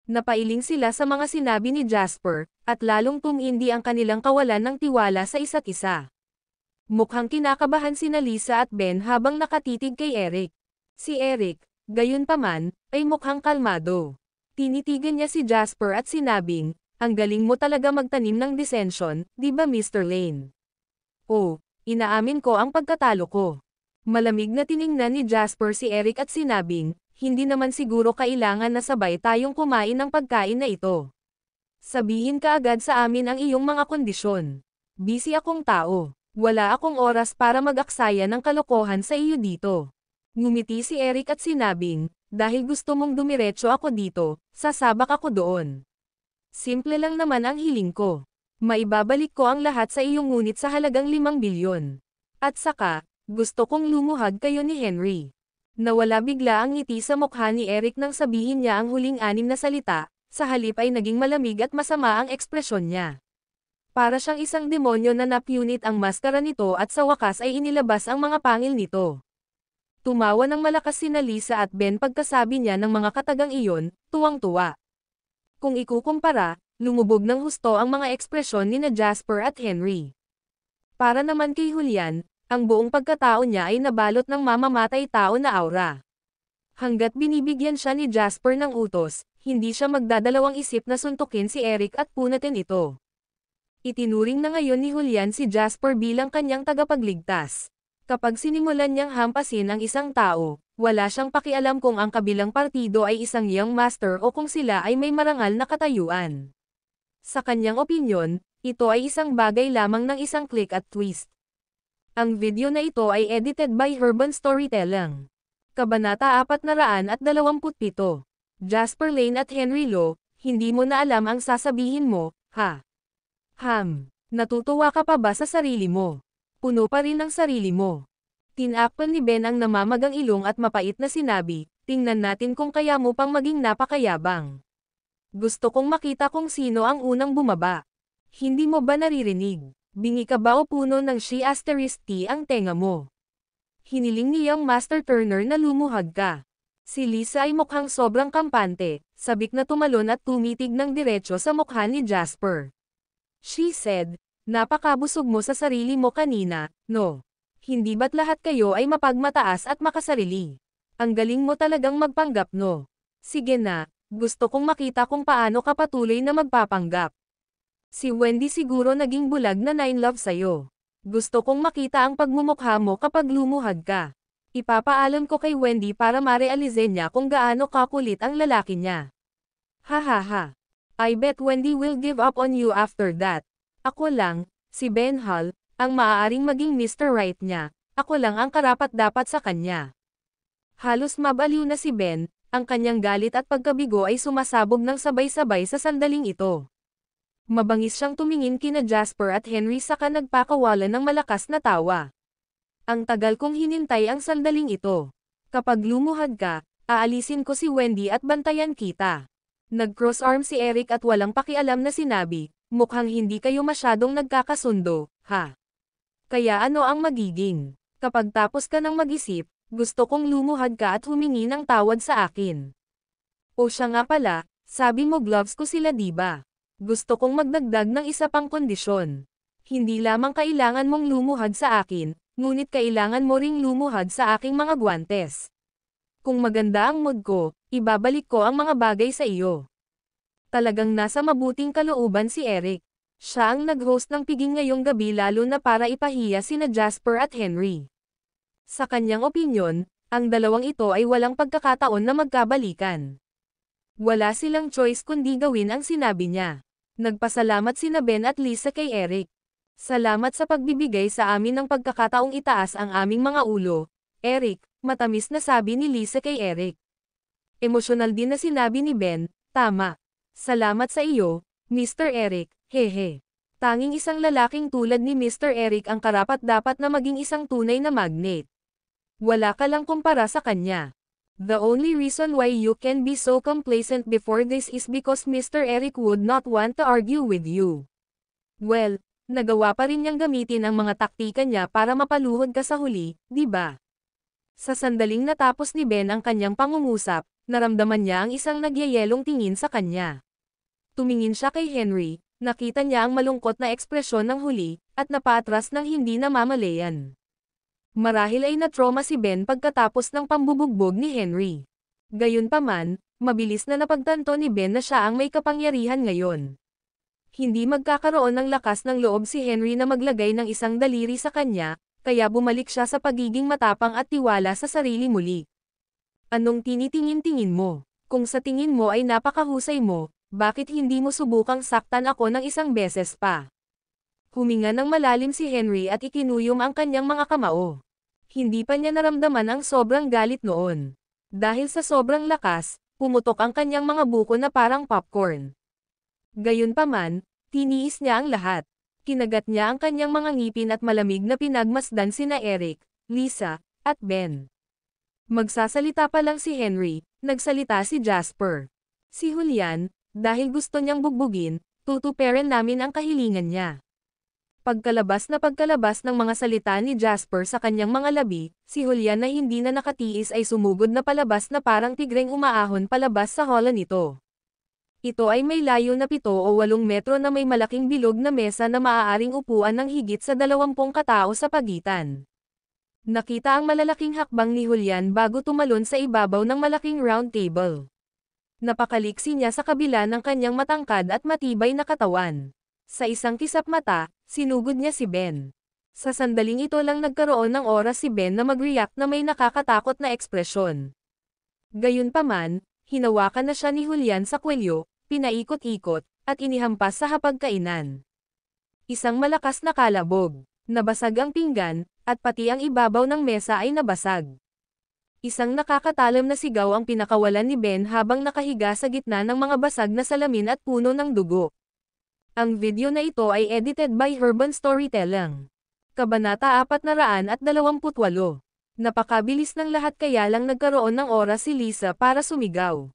Napailing sila sa mga sinabi ni Jasper, at lalong tumindi ang kanilang kawalan ng tiwala sa isa't isa. Mukhang kinakabahan sina Lisa at Ben habang nakatitig kay Eric. Si Eric, gayunpaman, ay mukhang kalmado. Tinitigan niya si Jasper at sinabing, ang galing mo talaga magtanim ng dissension, di ba Mr. Lane? Oh, inaamin ko ang pagkatalo ko. Malamig na tiningnan ni Jasper si Eric at sinabing, hindi naman siguro kailangan na sabay tayong kumain ng pagkain na ito. Sabihin ka agad sa amin ang iyong mga kondisyon. Busy akong tao. Wala akong oras para mag-aksaya ng kalokohan sa iyo dito. Ngumiti si Eric at sinabing, dahil gusto mong dumiretso ako dito, sasabak ako doon. Simple lang naman ang hiling ko. Maibabalik ko ang lahat sa iyo ngunit sa halagang 5 bilyon. At saka, gusto kong lumuhad kayo ni Henry. Nawala bigla ang ngiti sa mukha ni Eric nang sabihin niya ang huling 6 na salita, sa halip ay naging malamig at masama ang ekspresyon niya. Para siyang isang demonyo na napunit ang maskara nito at sa wakas ay inilabas ang mga pangil nito. Tumawa ng malakas sina Lisa at Ben pagkasabi niya ng mga katagang iyon, tuwang-tuwa. Kung ikukumpara, lumubog ng husto ang mga ekspresyon ni na Jasper at Henry. Para naman kay Julian, ang buong pagkatao niya ay nabalot ng mamamatay tao na aura. Hanggat binibigyan siya ni Jasper ng utos, hindi siya magdadalawang isip na suntukin si Eric at punatin ito. Itinuring na ngayon ni Julian si Jasper bilang kanyang tagapagligtas. Kapag sinimulan niyang hampasin ang isang tao, wala siyang pakialam kung ang kabilang partido ay isang young master o kung sila ay may marangal na katayuan. Sa kanyang opinyon, ito ay isang bagay lamang ng isang click at twist. Ang video na ito ay edited by Urban Storytelling. Kabanata 427. Jasper Lane at Henry Lo, hindi mo na alam ang sasabihin mo, ha? Natutuwa ka pa ba sa sarili mo? Puno pa rin ang sarili mo. Tinakpan ni Ben ang namamagang ilong at mapait na sinabi, tingnan natin kung kaya mo pang maging napakayabang. Gusto kong makita kung sino ang unang bumaba. Hindi mo ba naririnig? Bingi ka ba o puno ng she*T ang tenga mo? Hiniling niyang Master Turner na lumuhad ka. Si Lisa ay mukhang sobrang kampante, sabik na tumalon at tumitig ng diretso sa mukha ni Jasper. She said, napakabusog mo sa sarili mo kanina, no? Hindi ba't lahat kayo ay mapagmataas at makasarili? Ang galing mo talagang magpanggap, no? Sige na, gusto kong makita kung paano ka patuloy na magpapanggap. Si Wendy siguro naging bulag na 9 love sa'yo. Gusto kong makita ang pagmumukha mo kapag lumuhad ka. Ipapaalam ko kay Wendy para marealize niya kung gaano kakulit ang lalaki niya. Ha. I bet Wendy will give up on you after that. Ako lang, si Ben Hall, ang maaaring maging Mr. Right niya, ako lang ang karapat-dapat sa kanya. Halos mabaliw na si Ben, ang kanyang galit at pagkabigo ay sumasabog ng sabay-sabay sa sandaling ito. Mabangis siyang tumingin kina Jasper at Henry saka nagpakawalan ng malakas na tawa. Ang tagal kong hinintay ang sandaling ito. Kapag lumuhad ka, aalisin ko si Wendy at bantayan kita. Nag-cross arm si Eric at walang pakialam na sinabi, mukhang hindi kayo masyadong nagkakasundo, ha? Kaya ano ang magiging? Kapag tapos ka ng mag-isip, gusto kong lumuhad ka at humingi ng tawad sa akin. O siya nga pala, sabi mo gloves ko sila diba? Gusto kong magdagdag ng isa pang kondisyon. Hindi lamang kailangan mong lumuhad sa akin, ngunit kailangan mo ring lumuhad sa aking mga guwantes. Kung maganda ang mood ko, ibabalik ko ang mga bagay sa iyo. Talagang nasa mabuting kalooban si Eric. Siya ang nag-host ng piging ngayong gabi lalo na para ipahiya sina Jasper at Henry. Sa kanyang opinyon, ang dalawang ito ay walang pagkakataon na magkabalikan. Wala silang choice kundi gawin ang sinabi niya. Nagpasalamat sina Ben at Lisa kay Eric. Salamat sa pagbibigay sa amin ng pagkakataong itaas ang aming mga ulo, Eric, matamis na sabi ni Lisa kay Eric. Emosyonal din na sinabi ni Ben, tama. Salamat sa iyo, Mr. Eric, hehe. Tanging isang lalaking tulad ni Mr. Eric ang karapat-dapat na maging isang tunay na magnate. Wala ka lang kumpara sa kanya. The only reason why you can be so complacent before this is because Mr. Eric would not want to argue with you. Well, nagawa pa rin niyang gamitin ang mga taktika niya para mapaluhod ka sa huli, di ba? Sa sandaling natapos ni Ben ang kanyang pangungusap, naramdaman niya ang isang nagyayelong tingin sa kanya. Tumingin siya kay Henry, nakita niya ang malungkot na ekspresyon ng huli, at napaatras ng hindi namamalayan. Marahil ay na-trauma si Ben pagkatapos ng pambubugbog ni Henry. Gayunpaman, mabilis na napagtanto ni Ben na siya ang may kapangyarihan ngayon. Hindi magkakaroon ng lakas ng loob si Henry na maglagay ng isang daliri sa kanya, kaya bumalik siya sa pagiging matapang at tiwala sa sarili muli. Anong tinitingin-tingin mo? Kung sa tingin mo ay napakahusay mo, bakit hindi mo subukang saktan ako ng isang beses pa? Huminga ng malalim si Henry at ikinuyom ang kanyang mga kamao. Hindi pa niya naramdaman ang sobrang galit noon. Dahil sa sobrang lakas, pumutok ang kanyang mga buko na parang popcorn. Gayunpaman, tiniis niya ang lahat. Kinagat niya ang kanyang mga ngipin at malamig na pinagmasdan sina Eric, Lisa, at Ben. Magsasalita pa lang si Henry, nagsalita si Jasper. Si Julian, dahil gusto niyang bugbugin, tutuperin namin ang kahilingan niya. Pagkalabas ng mga salita ni Jasper sa kanyang mga labi, si Julian na hindi na nakatiis ay sumugod na palabas na parang tigreng umaahon palabas sa hola nito. Ito ay may layo na 7 o 8 metro na may malaking bilog na mesa na maaaring upuan ng higit sa 20 katao sa pagitan. Nakita ang malalaking hakbang ni Julian bago tumalon sa ibabaw ng malaking round table. Napakaliksi niya sa kabila ng kanyang matangkad at matibay na katawan. Sa isang kisap mata, sinugod niya si Ben. Sa sandaling ito lang nagkaroon ng oras si Ben na mag-react na may nakakatakot na ekspresyon. Gayunpaman, hinawakan na siya ni Julian sa kwelyo, pinaikot-ikot, at inihampas sa hapagkainan. Isang malakas na kalabog, nabasag ang pinggan, at pati ang ibabaw ng mesa ay nabasag. Isang nakakatalam na sigaw ang pinakawalan ni Ben habang nakahiga sa gitna ng mga basag na salamin at puno ng dugo. Ang video na ito ay edited by Urban Storytelling. Kabanata 428. Napakabilis ng lahat kaya lang nagkaroon ng oras si Lisa para sumigaw.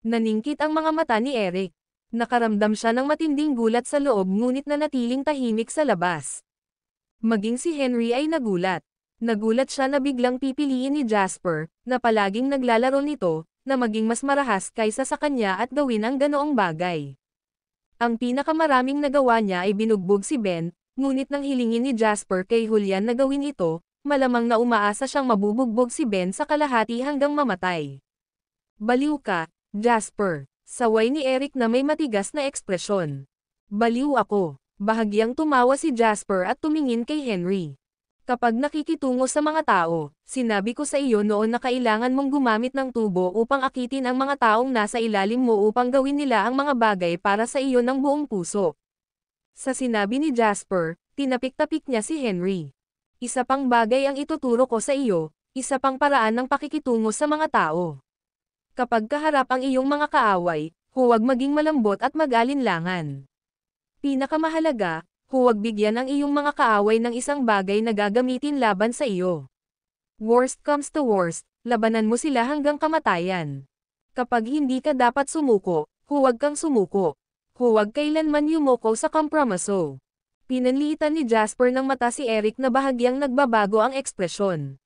Naningkit ang mga mata ni Eric. Nakaramdam siya ng matinding gulat sa loob ngunit nanatiling tahimik sa labas. Maging si Henry ay nagulat. Nagulat siya na biglang pipiliin ni Jasper, na palaging naglalaro nito, na maging mas marahas kaysa sa kanya at gawin ang ganoong bagay. Ang pinakamaraming nagawa niya ay binugbog si Ben, ngunit nang hilingin ni Jasper kay Julian na gawin ito, malamang na umaasa siyang mabubugbog si Ben sa kalahati hanggang mamatay. Baliw ka, Jasper. Saway ni Eric na may matigas na ekspresyon. Baliw ako. Bahagyang tumawa si Jasper at tumingin kay Henry. Kapag nakikitungo sa mga tao, sinabi ko sa iyo noon na kailangan mong gumamit ng tubo upang akitin ang mga taong nasa ilalim mo upang gawin nila ang mga bagay para sa iyo ng buong puso. Sa sinabi ni Jasper, Tinapik-tapik niya si Henry. Isa pang bagay ang ituturo ko sa iyo, isa pang paraan ng pakikitungo sa mga tao. Kapag kaharap ang iyong mga kaaway, huwag maging malambot at mag-alinlangan. Pinakamahalaga, huwag bigyan ang iyong mga kaaway ng isang bagay na gagamitin laban sa iyo. Worst comes to worst, labanan mo sila hanggang kamatayan. Kapag hindi ka dapat sumuko, huwag kang sumuko. Huwag kailanman yumuko sa kompromiso. Pinanliitan ni Jasper ng mata si Eric na bahagyang nagbabago ang ekspresyon.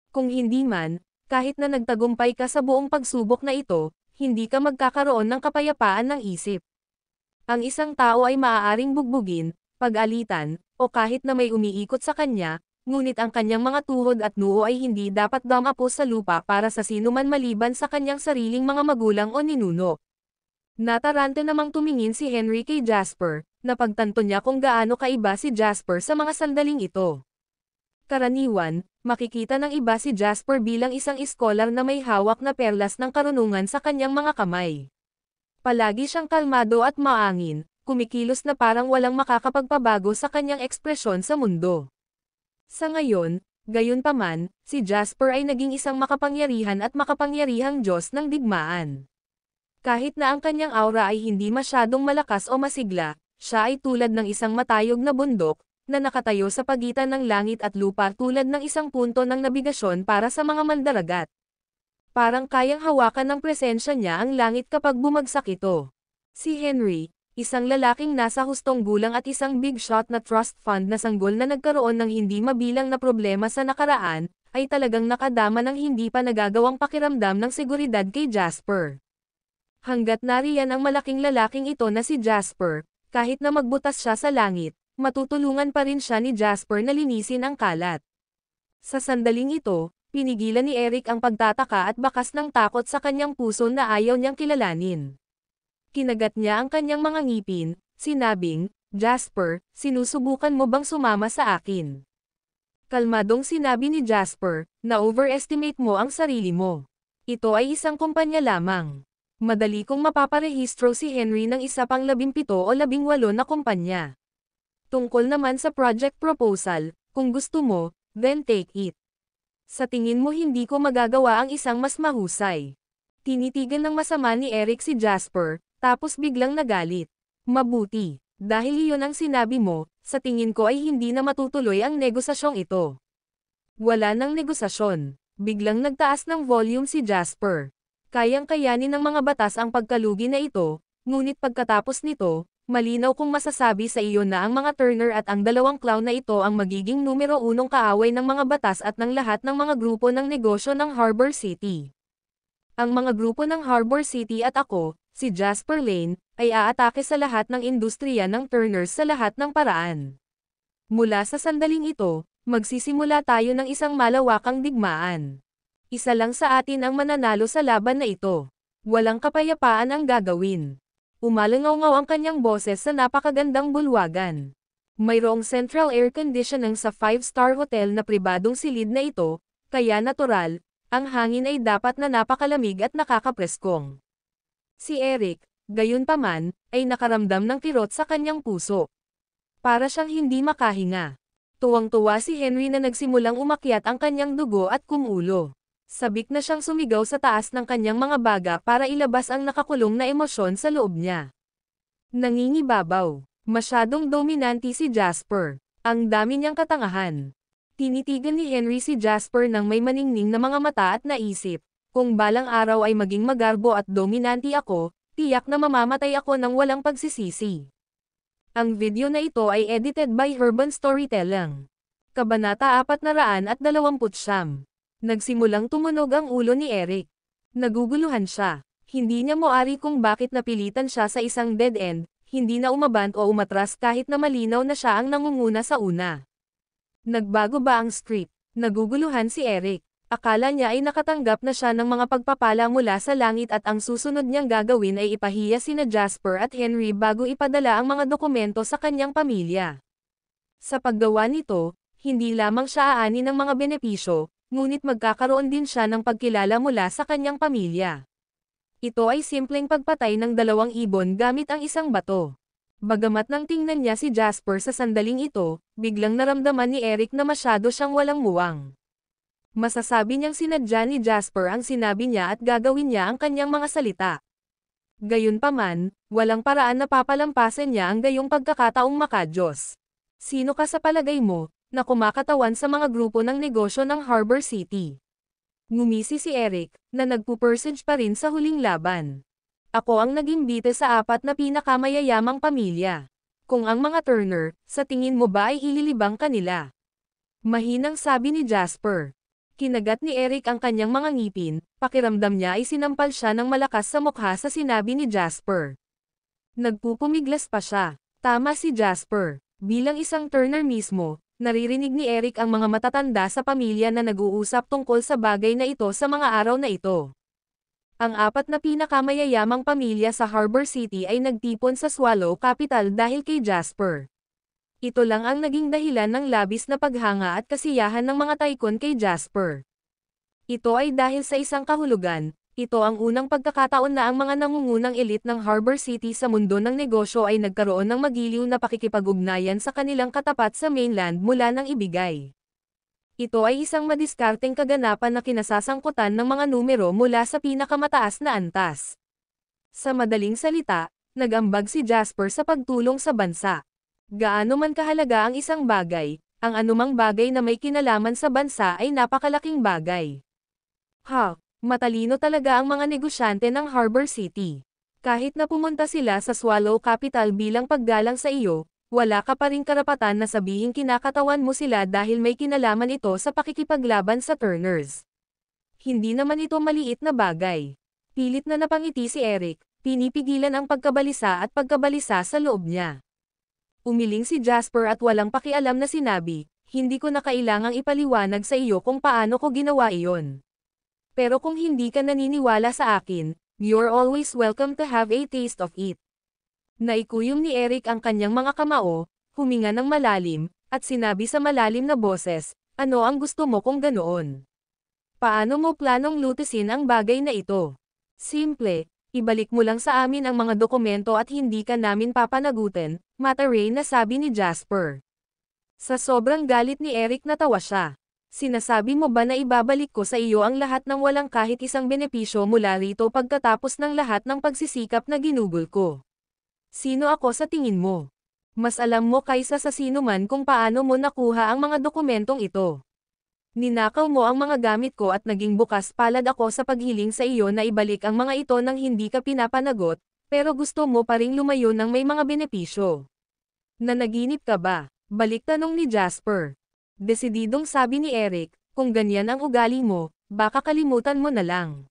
Kung hindi man, kahit na nagtagumpay ka sa buong pagsubok na ito, hindi ka magkakaroon ng kapayapaan ng isip. Ang isang tao ay maaaring bugbugin, pag-alitan, o kahit na may umiikot sa kanya, ngunit ang kanyang mga tuhod at noo ay hindi dapat dumapo sa lupa para sa sinuman maliban sa kanyang sariling mga magulang o ninuno. Natarante namang tumingin si Henry kay Jasper, napagtanto niya kung gaano kaiba si Jasper sa mga sandaling ito. Karaniwan, makikita ng iba si Jasper bilang isang iskolar na may hawak na perlas ng karunungan sa kanyang mga kamay. Palagi siyang kalmado at maangin, kumikilos na parang walang makakapagpabago sa kanyang ekspresyon sa mundo. Sa ngayon, gayunpaman, si Jasper ay naging isang makapangyarihan at makapangyarihang Diyos ng digmaan. Kahit na ang kanyang aura ay hindi masyadong malakas o masigla, siya ay tulad ng isang matayog na bundok, na nakatayo sa pagitan ng langit at lupa tulad ng isang punto ng nabigasyon para sa mga mandaragat. Parang kayang hawakan ng presensya niya ang langit kapag bumagsak ito. Si Henry, isang lalaking nasa hustong gulang at isang big shot na trust fund na sanggol na nagkaroon ng hindi mabilang na problema sa nakaraan, ay talagang nakadama ng hindi pa nagagawang pakiramdam ng seguridad kay Jasper. Hanggat nariyan ang malaking lalaking ito na si Jasper, kahit na magbutas siya sa langit, matutulungan pa rin siya ni Jasper na linisin ang kalat. Sa sandaling ito, pinigilan ni Eric ang pagtataka at bakas ng takot sa kanyang puso na ayaw niyang kilalanin. Kinagat niya ang kanyang mga ngipin, sinabing, "Jasper, sinusubukan mo bang sumama sa akin?" Kalmadong sinabi ni Jasper, "Na-overestimate mo ang sarili mo. Ito ay isang kumpanya lamang. Madali kong mapaparehistro si Henry ng isa pang 17 o 18 na kumpanya. Tungkol naman sa project proposal, kung gusto mo, then take it. Sa tingin mo hindi ko magagawa ang isang mas mahusay." Tinitigan ng masama ni Eric si Jasper, tapos biglang nagalit. "Mabuti, dahil iyon ang sinabi mo, sa tingin ko ay hindi na matutuloy ang negosasyong ito." "Wala nang negosasyon." Biglang nagtaas ng volume si Jasper. Kayang kayanin ng mga batas ang pagkalugi na ito, ngunit pagkatapos nito, malinaw kung masasabi sa iyo na ang mga Turner at ang dalawang clown na ito ang magiging numero unong kaaway ng mga batas at ng lahat ng mga grupo ng negosyo ng Harbor City. Ang mga grupo ng Harbor City at ako, si Jasper Lane, ay aatake sa lahat ng industriya ng Turners sa lahat ng paraan. Mula sa sandaling ito, magsisimula tayo ng isang malawakang digmaan. Isa lang sa atin ang mananalo sa laban na ito. Walang kapayapaan ang gagawin. Umalangaw-ngaw ang kanyang boses sa napakagandang bulwagan. Mayroong central air conditioning sa 5-star hotel na pribadong silid na ito, kaya natural, ang hangin ay dapat na napakalamig at nakakapreskong. Si Eric, gayunpaman, ay nakaramdam ng kirot sa kanyang puso. Para siyang hindi makahinga. Tuwang-tuwa si Henry na nagsimulang umakyat ang kanyang dugo at kumulo. Sabik na siyang sumigaw sa taas ng kanyang mga baga para ilabas ang nakakulong na emosyon sa loob niya. Nangingibabaw. Masyadong dominante si Jasper. Ang dami niyang katangahan. Tinitigan ni Henry si Jasper ng may maningning na mga mata at naisip, kung balang araw ay maging magarbo at dominante ako, tiyak na mamamatay ako ng walang pagsisisi. Ang video na ito ay edited by Urban Storytelling. Kabanata 429. Nagsimulang tumunog ang ulo ni Eric. Naguguluhan siya. Hindi niya moari kung bakit napilitan siya sa isang dead end, hindi na umabant o umatras kahit na malinaw na siya ang nangunguna sa una. Nagbago ba ang script? Naguguluhan si Eric. Akala niya ay nakatanggap na siya ng mga pagpapala mula sa langit at ang susunod niyang gagawin ay ipahiya sina Jasper at Henry bago ipadala ang mga dokumento sa kanyang pamilya. Sa paggawa nito, hindi lamang siya aani ng mga benepisyo, ngunit magkakaroon din siya ng pagkilala mula sa kanyang pamilya. Ito ay simpleng pagpatay ng 2 ibon gamit ang isang bato. Bagamat nang tingnan niya si Jasper sa sandaling ito, biglang naramdaman ni Eric na masyado siyang walang muwang. Masasabi niyang sinadya ni Jasper ang sinabi niya at gagawin niya ang kanyang mga salita. Gayunpaman, walang paraan na papalampasin niya ang gayong pagkakataong makadiyos. Sino ka sa palagay mo, na kumakatawan sa mga grupo ng negosyo ng Harbor City? Ngumisi si Eric, na nagpupursige pa rin sa huling laban. Ako ang naging bite sa 4 na pinakamayayamang pamilya. Kung ang mga Turner, sa tingin mo ba ay ililibang kanila? Mahinang sabi ni Jasper. Kinagat ni Eric ang kanyang mga ngipin, pakiramdam niya ay sinampal siya ng malakas sa mukha sa sinabi ni Jasper. Nagpupumiglas pa siya. Tama si Jasper. Bilang isang Turner mismo, naririnig ni Eric ang mga matatanda sa pamilya na nag-uusap tungkol sa bagay na ito sa mga araw na ito. Ang 4 na pinakamayayamang pamilya sa Harbor City ay nagtipon sa Swallow Capital dahil kay Jasper. Ito lang ang naging dahilan ng labis na paghanga at kasiyahan ng mga tycoon kay Jasper. Ito ay dahil sa isang kahulugan, ito ang unang pagkakataon na ang mga nangungunang elite ng Harbor City sa mundo ng negosyo ay nagkaroon ng magiliw na pakikipag-ugnayan sa kanilang katapat sa mainland mula nang ibigay. Ito ay isang madiskarteng kaganapan na kinasasangkutan ng mga numero mula sa pinakamataas na antas. Sa madaling salita, nag-ambag si Jasper sa pagtulong sa bansa. Gaano man kahalaga ang isang bagay, ang anumang bagay na may kinalaman sa bansa ay napakalaking bagay. Matalino talaga ang mga negosyante ng Harbor City. Kahit na pumunta sila sa Swallow Capital bilang paggalang sa iyo, wala ka pa ring karapatan na sabihing kinakatawan mo sila dahil may kinalaman ito sa pakikipaglaban sa Turners. Hindi naman ito maliit na bagay. Pilit na napangiti si Eric, pinipigilan ang pagkabalisa at pagkabalisa sa loob niya. Umiling si Jasper at walang pakialam na sinabi, hindi ko na kailangang ipaliwanag sa iyo kung paano ko ginawa iyon. Pero kung hindi ka naniniwala sa akin, you're always welcome to have a taste of it. Naikuyom ni Eric ang kanyang mga kamao, huminga ng malalim, at sinabi sa malalim na boses, ano ang gusto mo kung ganoon? Paano mo planong lutisin ang bagay na ito? Simple, ibalik mo lang sa amin ang mga dokumento at hindi ka namin papanagutin, mataray na sabi ni Jasper. Sa sobrang galit ni Eric natawa siya. Sinasabi mo ba na ibabalik ko sa iyo ang lahat ng walang kahit isang benepisyo mula rito pagkatapos ng lahat ng pagsisikap na ginugol ko? Sino ako sa tingin mo? Mas alam mo kaysa sa sino man kung paano mo nakuha ang mga dokumentong ito. Ninakaw mo ang mga gamit ko at naging bukas palad ako sa paghiling sa iyo na ibalik ang mga ito nang hindi ka pinapanagot, pero gusto mo pa ring lumayo ng may mga benepisyo. Nanaginip ka ba? Balik tanong ni Jasper. Desididong sabi ni Eric, kung ganyan ang ugali mo, baka kalimutan mo na lang.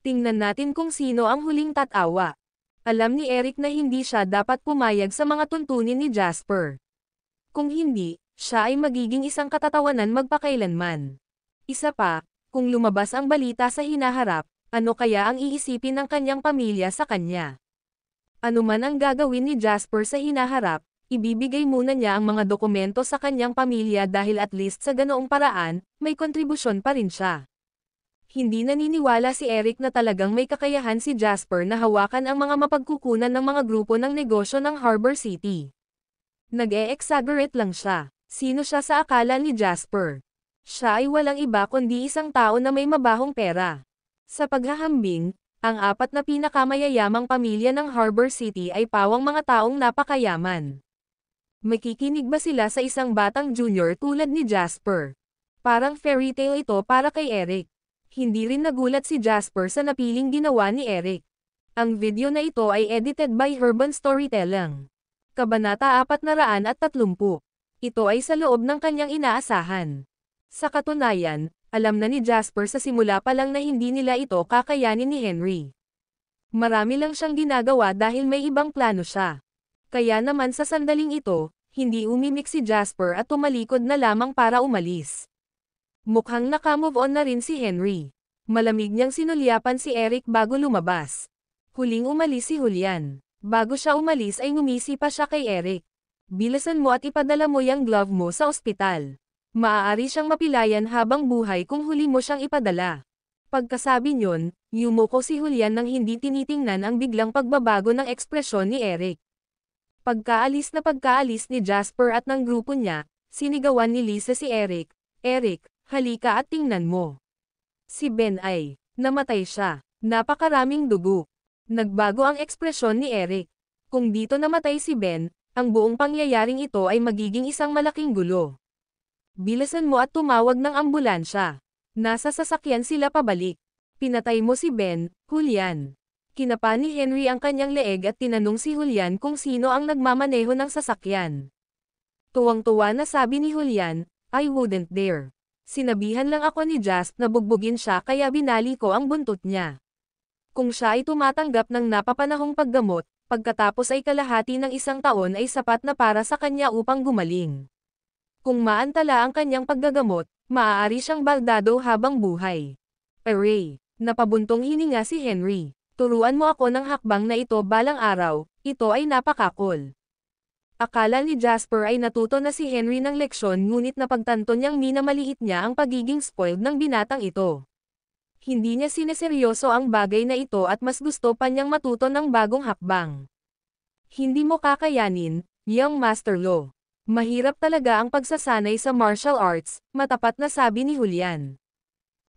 Tingnan natin kung sino ang huling tatawa. Alam ni Eric na hindi siya dapat pumayag sa mga tuntunin ni Jasper. Kung hindi, siya ay magiging isang katatawanan magpakailanman. Isa pa, kung lumabas ang balita sa hinaharap, ano kaya ang iisipin ng kanyang pamilya sa kanya? Ano man ang gagawin ni Jasper sa hinaharap, ibibigay muna niya ang mga dokumento sa kanyang pamilya dahil at least sa ganoong paraan, may kontribusyon pa rin siya. Hindi naniniwala si Eric na talagang may kakayahan si Jasper na hawakan ang mga mapagkukunan ng mga grupo ng negosyo ng Harbor City. Nag-e-exaggerate lang siya. Sino siya sa akala ni Jasper? Siya ay walang iba kundi isang tao na may mabahong pera. Sa paghahambing, ang 4 na pinakamayayamang pamilya ng Harbor City ay pawang mga taong napakayaman. Makikinig ba sila sa isang batang junior tulad ni Jasper? Parang fairy tale ito para kay Eric. Hindi rin nagulat si Jasper sa napiling ginawa ni Eric. Ang video na ito ay edited by Urban Storytelling. Kabanata 430. Ito ay sa loob ng kanyang inaasahan. Sa katunayan, alam na ni Jasper sa simula pa lang na hindi nila ito kakayanin ni Henry. Marami lang siyang ginagawa dahil may ibang plano siya. Kaya naman sa sandaling ito, hindi umimik si Jasper at tumalikod na lamang para umalis. Mukhang nakamove on na rin si Henry. Malamig niyang sinulyapan si Eric bago lumabas. Huling umalis si Julian. Bago siya umalis ay ngumisi pa siya kay Eric. Bilisan mo at ipadala mo yung glove mo sa ospital. Maaari siyang mapilayan habang buhay kung huli mo siyang ipadala. Pagkasabi niyon, yumuko si Julian nang hindi tinitingnan ang biglang pagbabago ng ekspresyon ni Eric. Pagkaalis ni Jasper at ng grupo niya, sinigawan ni Lisa si Eric, "Eric, halika at tingnan mo. Si Ben ay, namatay siya. Napakaraming dugo." Nagbago ang ekspresyon ni Eric. Kung dito namatay si Ben, ang buong pangyayaring ito ay magiging isang malaking gulo. "Bilisan mo at tumawag ng ambulansya. Nasa sasakyan sila pabalik. Pinatay mo si Ben, Julian." Kinapa ni Henry ang kanyang leeg at tinanong si Julian kung sino ang nagmamaneho ng sasakyan. Tuwang-tuwa na sabi ni Julian, "I wouldn't dare. Sinabihan lang ako ni Jasp na bugbugin siya kaya binali ko ang buntot niya." Kung siya ay tumatanggap ng napapanahong paggamot, pagkatapos ay kalahati ng 1 taon ay sapat na para sa kanya upang gumaling. Kung maantala ang kanyang paggagamot, maaari siyang baldado habang buhay. "Aray!" Napabuntong hininga si Henry. "Turuan mo ako ng hakbang na ito balang araw, ito ay napakakul." Akala ni Jasper ay natuto na si Henry ng leksyon ngunit napagtanto niyang minamaliit niya ang pagiging spoiled ng binatang ito. Hindi niya sineseryoso ang bagay na ito at mas gusto pa niyang matuto ng bagong hakbang. "Hindi mo kakayanin, young Master Lo. Mahirap talaga ang pagsasanay sa martial arts," matapat na sabi ni Julian.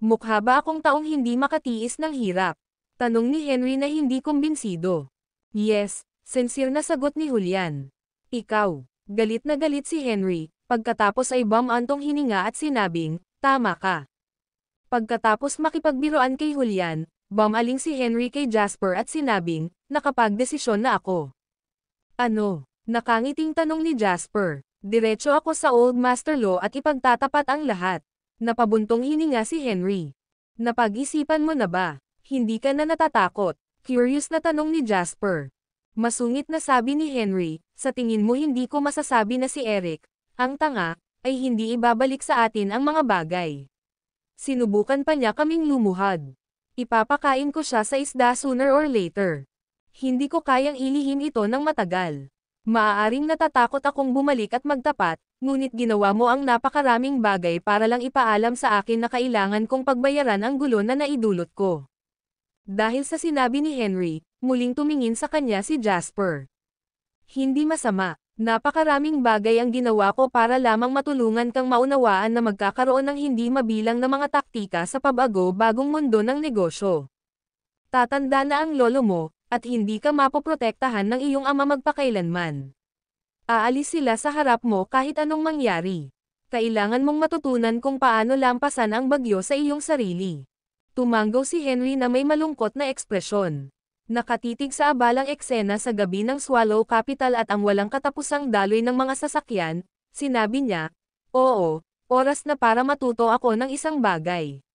"Mukha ba akong taong hindi makatiis ng hirap?" Tanong ni Henry na hindi kumbinsido. "Yes," sincere na sagot ni Julian. "Ikaw." Galit na galit si Henry, pagkatapos ay bumantong hininga at sinabing, "Tama ka." Pagkatapos makipagbiroan kay Julian, bumaling si Henry kay Jasper at sinabing, "Nakapagdesisyon na ako." "Ano?" Nakangiting tanong ni Jasper. "Diretso ako sa Old Master Lo at ipagtatapat ang lahat." Napabuntong hininga si Henry. "Napag-isipan mo na ba? Hindi ka na natatakot?" Curious na tanong ni Jasper. Masungit na sabi ni Henry, "Sa tingin mo hindi ko masasabi na si Eric, ang tanga, ay hindi ibabalik sa atin ang mga bagay. Sinubukan pa niya kaming lumuhad. Ipapakain ko siya sa isda sooner or later. Hindi ko kayang ilihim ito ng matagal. Maaaring natatakot akong bumalik at magtapat, ngunit ginawa mo ang napakaraming bagay para lang ipaalam sa akin na kailangan kong pagbayaran ang gulo na naidulot ko." Dahil sa sinabi ni Henry, muling tumingin sa kanya si Jasper. "Hindi masama. Napakaraming bagay ang ginawa ko para lamang matulungan kang maunawaan na magkakaroon ng hindi mabilang na mga taktika sa pabago bagong mundo ng negosyo. Tatanda na ang lolo mo, at hindi ka mapoprotektahan ng iyong ama magpakailanman. Aalis sila sa harap mo kahit anong mangyari. Kailangan mong matutunan kung paano lampasan ang bagyo sa iyong sarili." Tumanggaw si Henry na may malungkot na ekspresyon. Nakatitig sa abalang eksena sa gabi ng Swallow Capital at ang walang katapusang daloy ng mga sasakyan, sinabi niya, "Oo, oras na para matuto ako ng isang bagay."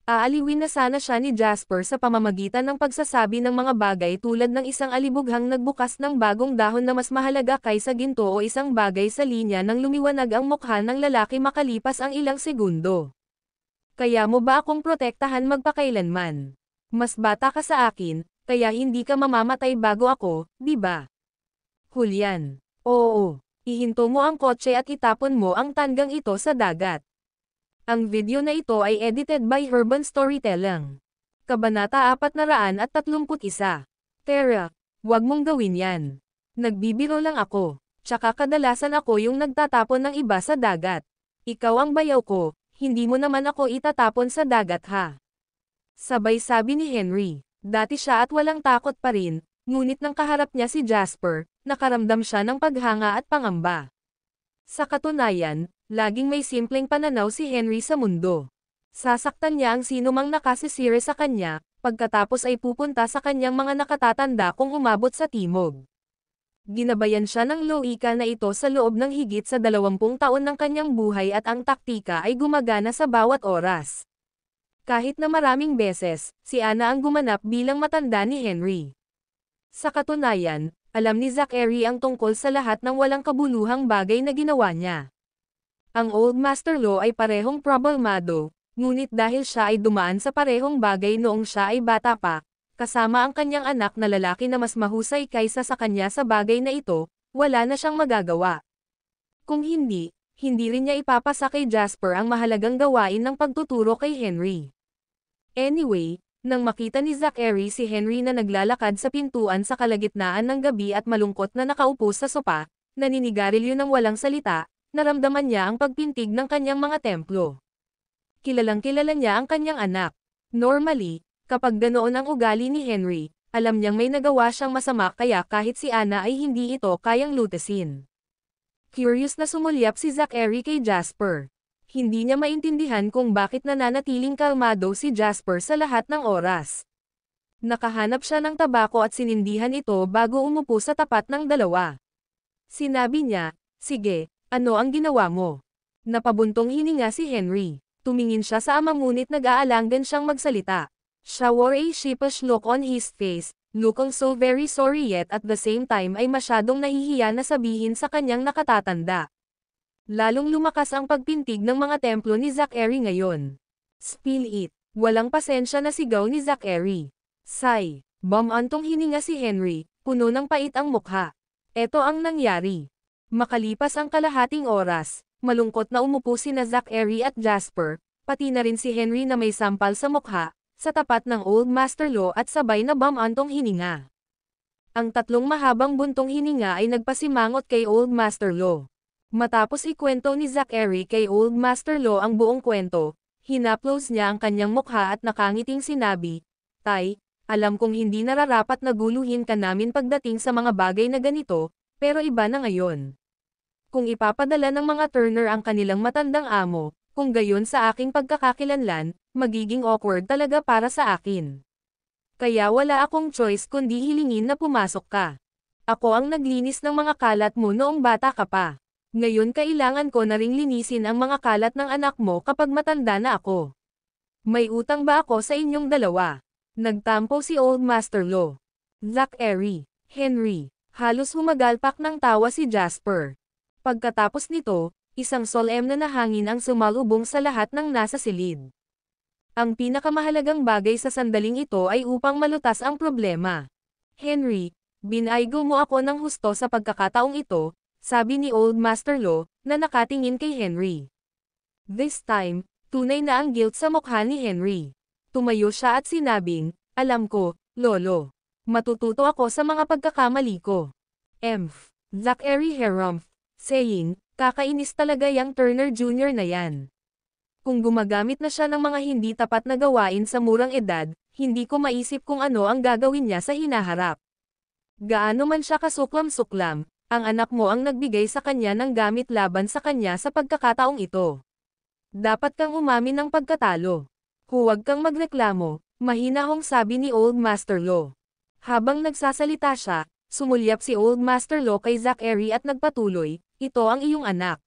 Aaliwin na sana siya ni Jasper sa pamamagitan ng pagsasabi ng mga bagay tulad ng isang alibughang nagbukas ng bagong dahon na mas mahalaga kaysa ginto o isang bagay sa linya nang lumiwanag ang mukha ng lalaki makalipas ang ilang segundo. "Kaya mo ba akong protektahan magpakailanman? Mas bata ka sa akin, kaya hindi ka mamamatay bago ako, di ba?" "Julian, oo. Ihinto mo ang kotse at itapon mo ang tanggang ito sa dagat." Ang video na ito ay edited by Herban Storytelling. Kabanata 431. "Tara, wag mong gawin yan. Nagbibiro lang ako. Tsaka kadalasan ako yung nagtatapon ng iba sa dagat. Ikaw ang bayaw ko, hindi mo naman ako itatapon sa dagat ha." Sabay sabi ni Henry. Dati siya at walang takot pa rin, ngunit nang kaharap niya si Jasper, nakaramdam siya ng paghanga at pangamba. Sa katunayan, laging may simpleng pananaw si Henry sa mundo. Sasaktan niya ang sinumang nakasisire sa kanya, pagkatapos ay pupunta sa kanyang mga nakatatanda kung umabot sa timog. Ginabayan siya ng loika na ito sa loob ng higit sa 20 taon ng kanyang buhay at ang taktika ay gumagana sa bawat oras. Kahit na maraming beses, si Anna ang gumanap bilang matanda ni Henry. Sa katunayan, alam ni Zachary ang tungkol sa lahat ng walang kabuluhang bagay na ginawa niya. Ang Old Master Lo ay parehong problemado, ngunit dahil siya ay dumaan sa parehong bagay noong siya ay bata pa, kasama ang kanyang anak na lalaki na mas mahusay kaysa sa kanya sa bagay na ito, wala na siyang magagawa. Kung hindi rin niya ipapasa kay Jasper ang mahalagang gawain ng pagtuturo kay Henry. Anyway, Nang makita ni Zachary si Henry na naglalakad sa pintuan sa kalagitnaan ng gabi at malungkot na nakaupo sa sopa, naninigarilyo ng walang salita, naramdaman niya ang pagpintig ng kanyang mga templo. Kilalang-kilala niya ang kanyang anak. Normally, kapag ganoon ang ugali ni Henry, alam niyang may nagawa siyang masama kaya kahit si Anna ay hindi ito kayang lutasin. Curious na sumulyap si Zachary kay Jasper. Hindi niya maintindihan kung bakit nananatiling kalmado si Jasper sa lahat ng oras. Nakahanap siya ng tabako at sinindihan ito bago umupo sa tapat ng dalawa. Sinabi niya, "Sige, ano ang ginawa mo?" Napabuntong hininga si Henry. Tumingin siya sa ama ngunit nag-aalangan siyang magsalita. Siya wore a sheepish look on his face, looking so very sorry yet at the same time ay masyadong nahihiya na sabihin sa kanyang nakatatanda. Lalong lumakas ang pagpintig ng mga templo ni Zachary ngayon. "Spill it." Walang pasensya na sigaw ni Zachary. "Sigh." Bumantong hininga si Henry, puno ng pait ang mukha. Eto ang nangyari. Makalipas ang kalahating oras, malungkot na umupo sina Zachary at Jasper, pati na rin si Henry na may sampal sa mukha, sa tapat ng Old Master Lo at sabay na bumantong hininga. Ang tatlong mahabang buntong hininga ay nagpasimangot kay Old Master Lo. Matapos ikwento ni Zachary kay Old Master Lo ang buong kwento, hinaplos niya ang kanyang mukha at nakangiting sinabi, "Tay, alam kong hindi nararapat na guluhin ka namin pagdating sa mga bagay na ganito, pero iba na ngayon. Kung ipapadala ng mga Turner ang kanilang matandang amo, kung gayon sa aking pagkakakilanlan, magiging awkward talaga para sa akin. Kaya wala akong choice kundi hilingin na pumasok ka. Ako ang naglinis ng mga kalat mo noong bata ka pa. Ngayon kailangan ko na ring linisin ang mga kalat ng anak mo kapag matanda na ako. May utang ba ako sa inyong dalawa?" Nagtampo si Old Master Lo. "Zachary, Henry." Halos humagalpak ng tawa si Jasper. Pagkatapos nito, isang solemn na hangin ang sumalubong sa lahat ng nasa silid. Ang pinakamahalagang bagay sa sandaling ito ay upang malutas ang problema. "Henry, binaygo mo ako ng husto sa pagkakataong ito," sabi ni Old Master Lo, na nakatingin kay Henry. This time, tunay na ang guilt sa mukha ni Henry. Tumayo siya at sinabing, "Alam ko, Lolo. Matututo ako sa mga pagkakamali ko." Zachary harumphed, saying, "Kakainis talaga yang Turner Jr. na yan. Kung gumagamit na siya ng mga hindi tapat na gawain sa murang edad, hindi ko maisip kung ano ang gagawin niya sa hinaharap. Gaano man siya kasuklam-suklam, ang anak mo ang nagbigay sa kanya ng gamit laban sa kanya sa pagkakataong ito. Dapat kang umamin ng pagkatalo. Huwag kang magreklamo," mahinahong sabi ni Old Master Lo. Habang nagsasalita siya, sumulyap si Old Master Lo kay Zachary at nagpatuloy, "Ito ang iyong anak.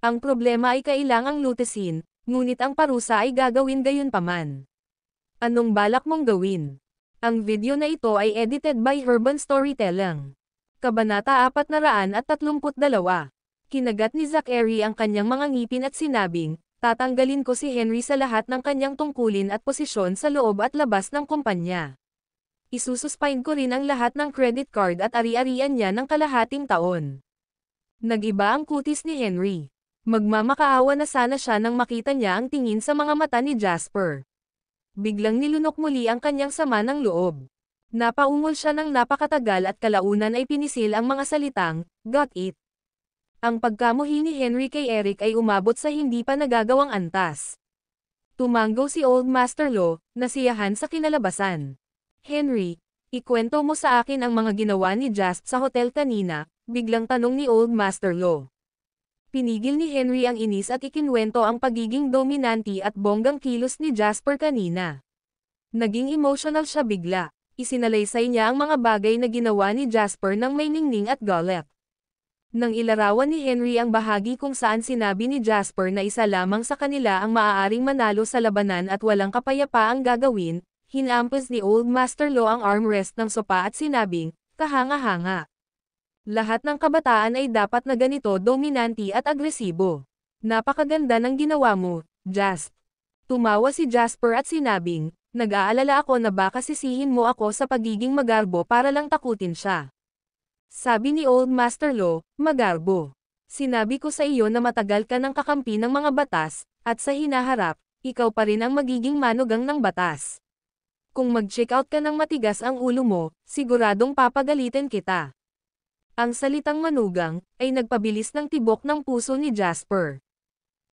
Ang problema ay kailangang lutasin, ngunit ang parusa ay gagawin gayunpaman. Anong balak mong gawin?" Ang video na ito ay edited by Urban Storytelling. Kabanata 432. Kinagat ni Zachary ang kanyang mga ngipin at sinabing, "Tatanggalin ko si Henry sa lahat ng kanyang tungkulin at posisyon sa loob at labas ng kumpanya. Isususpend ko rin ang lahat ng credit card at ari-arian niya ng kalahating taon." Nag-iba ang kutis ni Henry. Magmamakaawa na sana siya nang makita niya ang tingin sa mga mata ni Jasper. Biglang nilunok muli ang kanyang sama ng loob. Napaungol siya ng napakatagal at kalaunan ay pinisil ang mga salitang, "Got it." Ang pagkamuhi ni Henry kay Eric ay umabot sa hindi pa nagagawang antas. Tumanggo si Old Master Lo, nasiyahan sa kinalabasan. "Henry, ikwento mo sa akin ang mga ginawa ni Jasp sa hotel kanina," biglang tanong ni Old Master Lo. Pinigil ni Henry ang inis at ikinwento ang pagiging dominante at bonggang kilos ni Jasper kanina. Naging emotional siya bigla. Isinalaysay niya ang mga bagay na ginawa ni Jasper ng may ningning at galit. Nang ilarawan ni Henry ang bahagi kung saan sinabi ni Jasper na isa lamang sa kanila ang maaaring manalo sa labanan at walang kapayapaang gagawin, hinampas ni Old Master Lo ang armrest ng sopa at sinabing, "Kahanga-hanga. Lahat ng kabataan ay dapat na ganito dominante at agresibo. Napakaganda ng ginawa mo, Jasp." Tumawa si Jasper at sinabing, "Nag-aalala ako na baka sisihin mo ako sa pagiging magarbo para lang takutin siya." Sabi ni Old Master Lo, "Magarbo. Sinabi ko sa iyo na matagal ka ng kakampi ng mga batas, at sa hinaharap, ikaw pa rin ang magiging manugang ng batas. Kung mag-check out ka ng matigas ang ulo mo, siguradong papagalitin kita. Ang salitang manugang, ay nagpabilis ng tibok ng puso ni Jasper.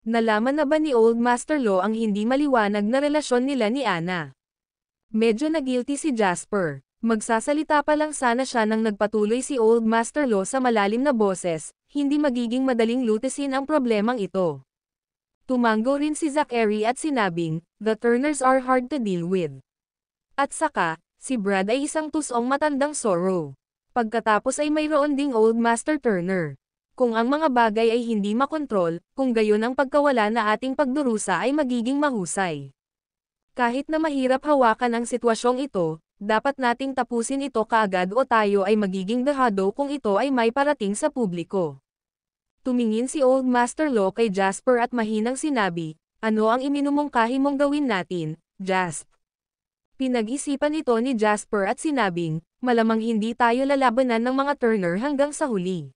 Nalaman na ba ni Old Master Lo ang hindi maliwanag na relasyon nila ni Anna? Medyo na-guilty si Jasper. Magsasalita pa lang sana siya nang nagpatuloy si Old Master Lo sa malalim na boses, hindi magiging madaling lutisin ang problemang ito. Tumango rin si Zachary at sinabing, "The Turners are hard to deal with." At saka, si Brad ay isang tusong matandang sorrow. Pagkatapos ay mayroon ding Old Master Turner. Kung ang mga bagay ay hindi makontrol, kung gayon ang pagkawala na ating pagdurusa ay magiging mahusay. Kahit na mahirap hawakan ang sitwasyong ito, dapat nating tapusin ito kaagad o tayo ay magiging dehado kung ito ay may parating sa publiko. Tumingin si Old Master Lo kay Jasper at mahinang sinabi, "Ano ang iminumungkahi mong gawin natin, Jasp?" Pinag-isipan ito ni Jasper at sinabing, "Malamang hindi tayo lalabanan ng mga Turner hanggang sa huli."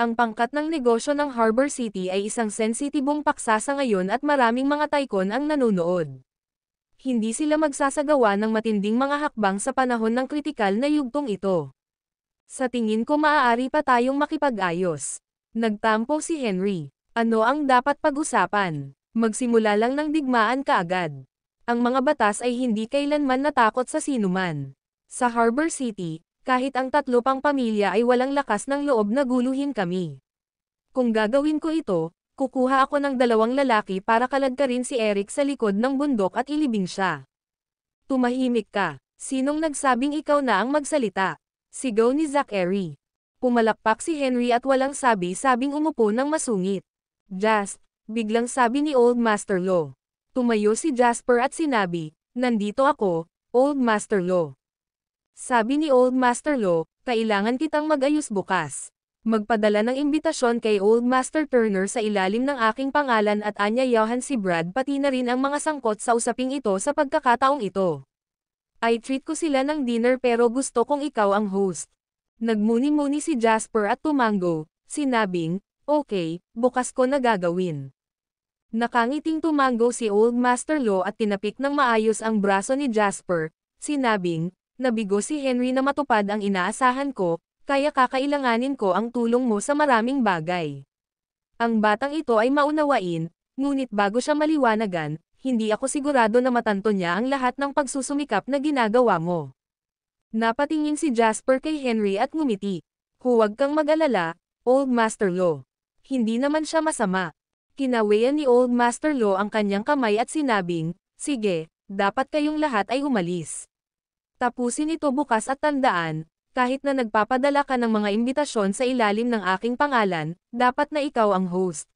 Ang pangkat ng negosyo ng Harbor City ay isang sensitibong paksa sa ngayon at maraming mga tycoon ang nanonood. Hindi sila magsasagawa ng matinding mga hakbang sa panahon ng kritikal na yugtong ito. Sa tingin ko maaari pa tayong makipag-ayos. Nagtampo si Henry. Ano ang dapat pag-usapan? Magsimula lang ng digmaan kaagad. Ang mga batas ay hindi kailanman natakot sa sinuman. Sa Harbor City, kahit ang 3 pang pamilya ay walang lakas ng loob na guluhin kami. Kung gagawin ko ito, kukuha ako ng 2 lalaki para kaladkarin si Eric sa likod ng bundok at ilibing siya. Tumahimik ka. Sinong nagsabing ikaw na ang magsalita? Sigaw ni Zachary. Pumalakpak si Henry at walang sabing umupo ng masungit. Jasp, biglang sabi ni Old Master Lo. Tumayo si Jasper at sinabi, "Nandito ako, Old Master Lo." Sabi ni Old Master Lo, "Kailangan kitang mag-ayos bukas. Magpadala ng imbitasyon kay Old Master Turner sa ilalim ng aking pangalan at anyayahan si Brad pati na rin ang mga sangkot sa usaping ito sa pagkakataong ito. I treat ko sila ng dinner pero gusto kong ikaw ang host." Nagmuni-muni si Jasper at tumango, sinabing, "Okay, bukas ko na gagawin." Nakangiting tumango si Old Master Lo at tinapik ng maayos ang braso ni Jasper, sinabing, "Nabigo si Henry na matupad ang inaasahan ko, kaya kakailanganin ko ang tulong mo sa maraming bagay." Ang batang ito ay maunawain, ngunit bago siya maliwanagan, hindi ako sigurado na matanto niya ang lahat ng pagsusumikap na ginagawa mo. Napatingin si Jasper kay Henry at ngumiti. "Huwag kang mag-alala, Old Master Lo. Hindi naman siya masama." Kinawayan ni Old Master Lo ang kanyang kamay at sinabing, "Sige, dapat kayong lahat ay umalis. Tapusin ito bukas at tandaan, kahit na nagpapadala ka ng mga imbitasyon sa ilalim ng aking pangalan, dapat na ikaw ang host.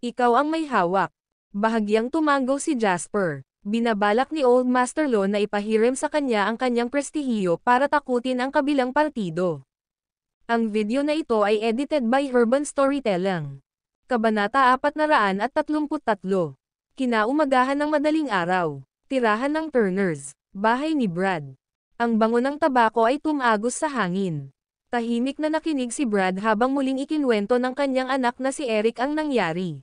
Ikaw ang may hawak." Bahagyang tumango si Jasper. Binabalak ni Old Master Lo na ipahiram sa kanya ang kanyang prestihiyo para takutin ang kabilang partido. Ang video na ito ay edited by Urban Storytelling. Kabanata 433. Kinaumagahan ng madaling araw. Tirahan ng Turners. Bahay ni Brad. Ang bango ng tabako ay tumagos sa hangin. Tahimik na nakinig si Brad habang muling ikinwento ng kanyang anak na si Eric ang nangyari.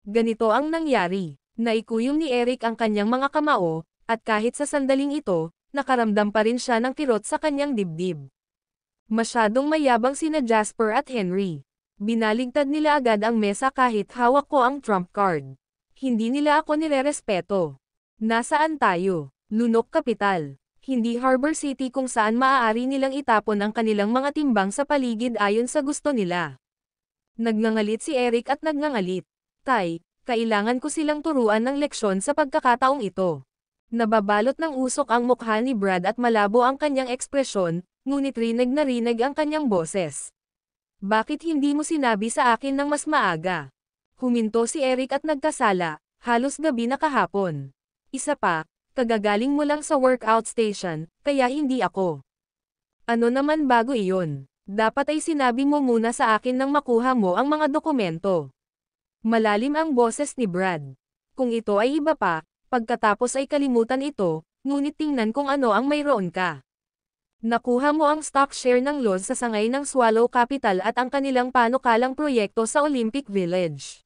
Ganito ang nangyari. Naikuyom ni Eric ang kanyang mga kamao, at kahit sa sandaling ito, nakaramdam pa rin siya ng kirot sa kanyang dibdib. Masyadong mayabang sina Jasper at Henry. Binaligtad nila agad ang mesa kahit hawak ko ang trump card. Hindi nila ako nirerespeto. Nasaan tayo? Lunok Kapital. Hindi Harbor City kung saan maaari nilang itapon ang kanilang mga timbang sa paligid ayon sa gusto nila. Nagngangalit si Eric at nagngangalit. "Tay, kailangan ko silang turuan ng leksyon sa pagkakataong ito." Nababalot ng usok ang mukha ni Brad at malabo ang kanyang ekspresyon, ngunit rinig na rinig ang kanyang boses. "Bakit hindi mo sinabi sa akin ng mas maaga?" Huminto si Eric at nagkasala, "Halos gabi na kahapon. Isa pa, kagagaling mo lang sa workout station, kaya hindi ako." "Ano naman bago iyon? Dapat ay sinabi mo muna sa akin nang makuha mo ang mga dokumento." Malalim ang boses ni Brad. "Kung ito ay iba pa, pagkatapos ay kalimutan ito, ngunit tingnan kung ano ang mayroon ka. Nakuha mo ang stock share ng Loz sa sangay ng Swallow Capital at ang kanilang panukalang proyekto sa Olympic Village.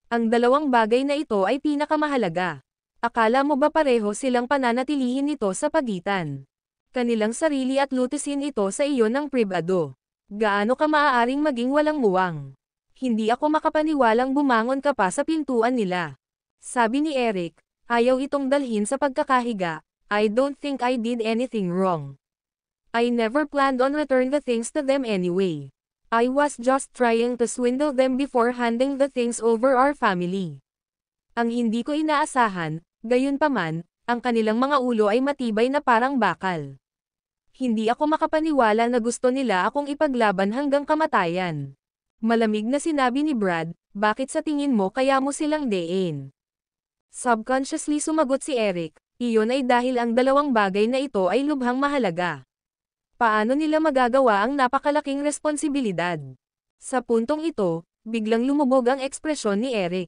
Ang 2 bagay na ito ay pinakamahalaga. Akala mo ba pareho silang pananatilihin nito sa pagitan? Kanilang sarili at lutisin ito sa iyo ng pribado. Gaano ka maaaring maging walang muwang? Hindi ako makapaniwalang bumangon ka pa sa pintuan nila. Sabi ni Eric, ayaw itong dalhin sa pagkakahiga. I don't think I did anything wrong. I never planned on return the things to them anyway. I was just trying to swindle them before handing the things over our family. Ang hindi ko inaasahan, gayunpaman, ang kanilang mga ulo ay matibay na parang bakal. Hindi ako makapaniwala na gusto nila akong ipaglaban hanggang kamatayan. Malamig na sinabi ni Brad, bakit sa tingin mo kaya mo silang dein? Subconsciously sumagot si Eric, iyon ay dahil ang dalawang bagay na ito ay lubhang mahalaga. Paano nila magagawa ang napakalaking responsibilidad? Sa puntong ito, biglang lumubog ang ekspresyon ni Eric.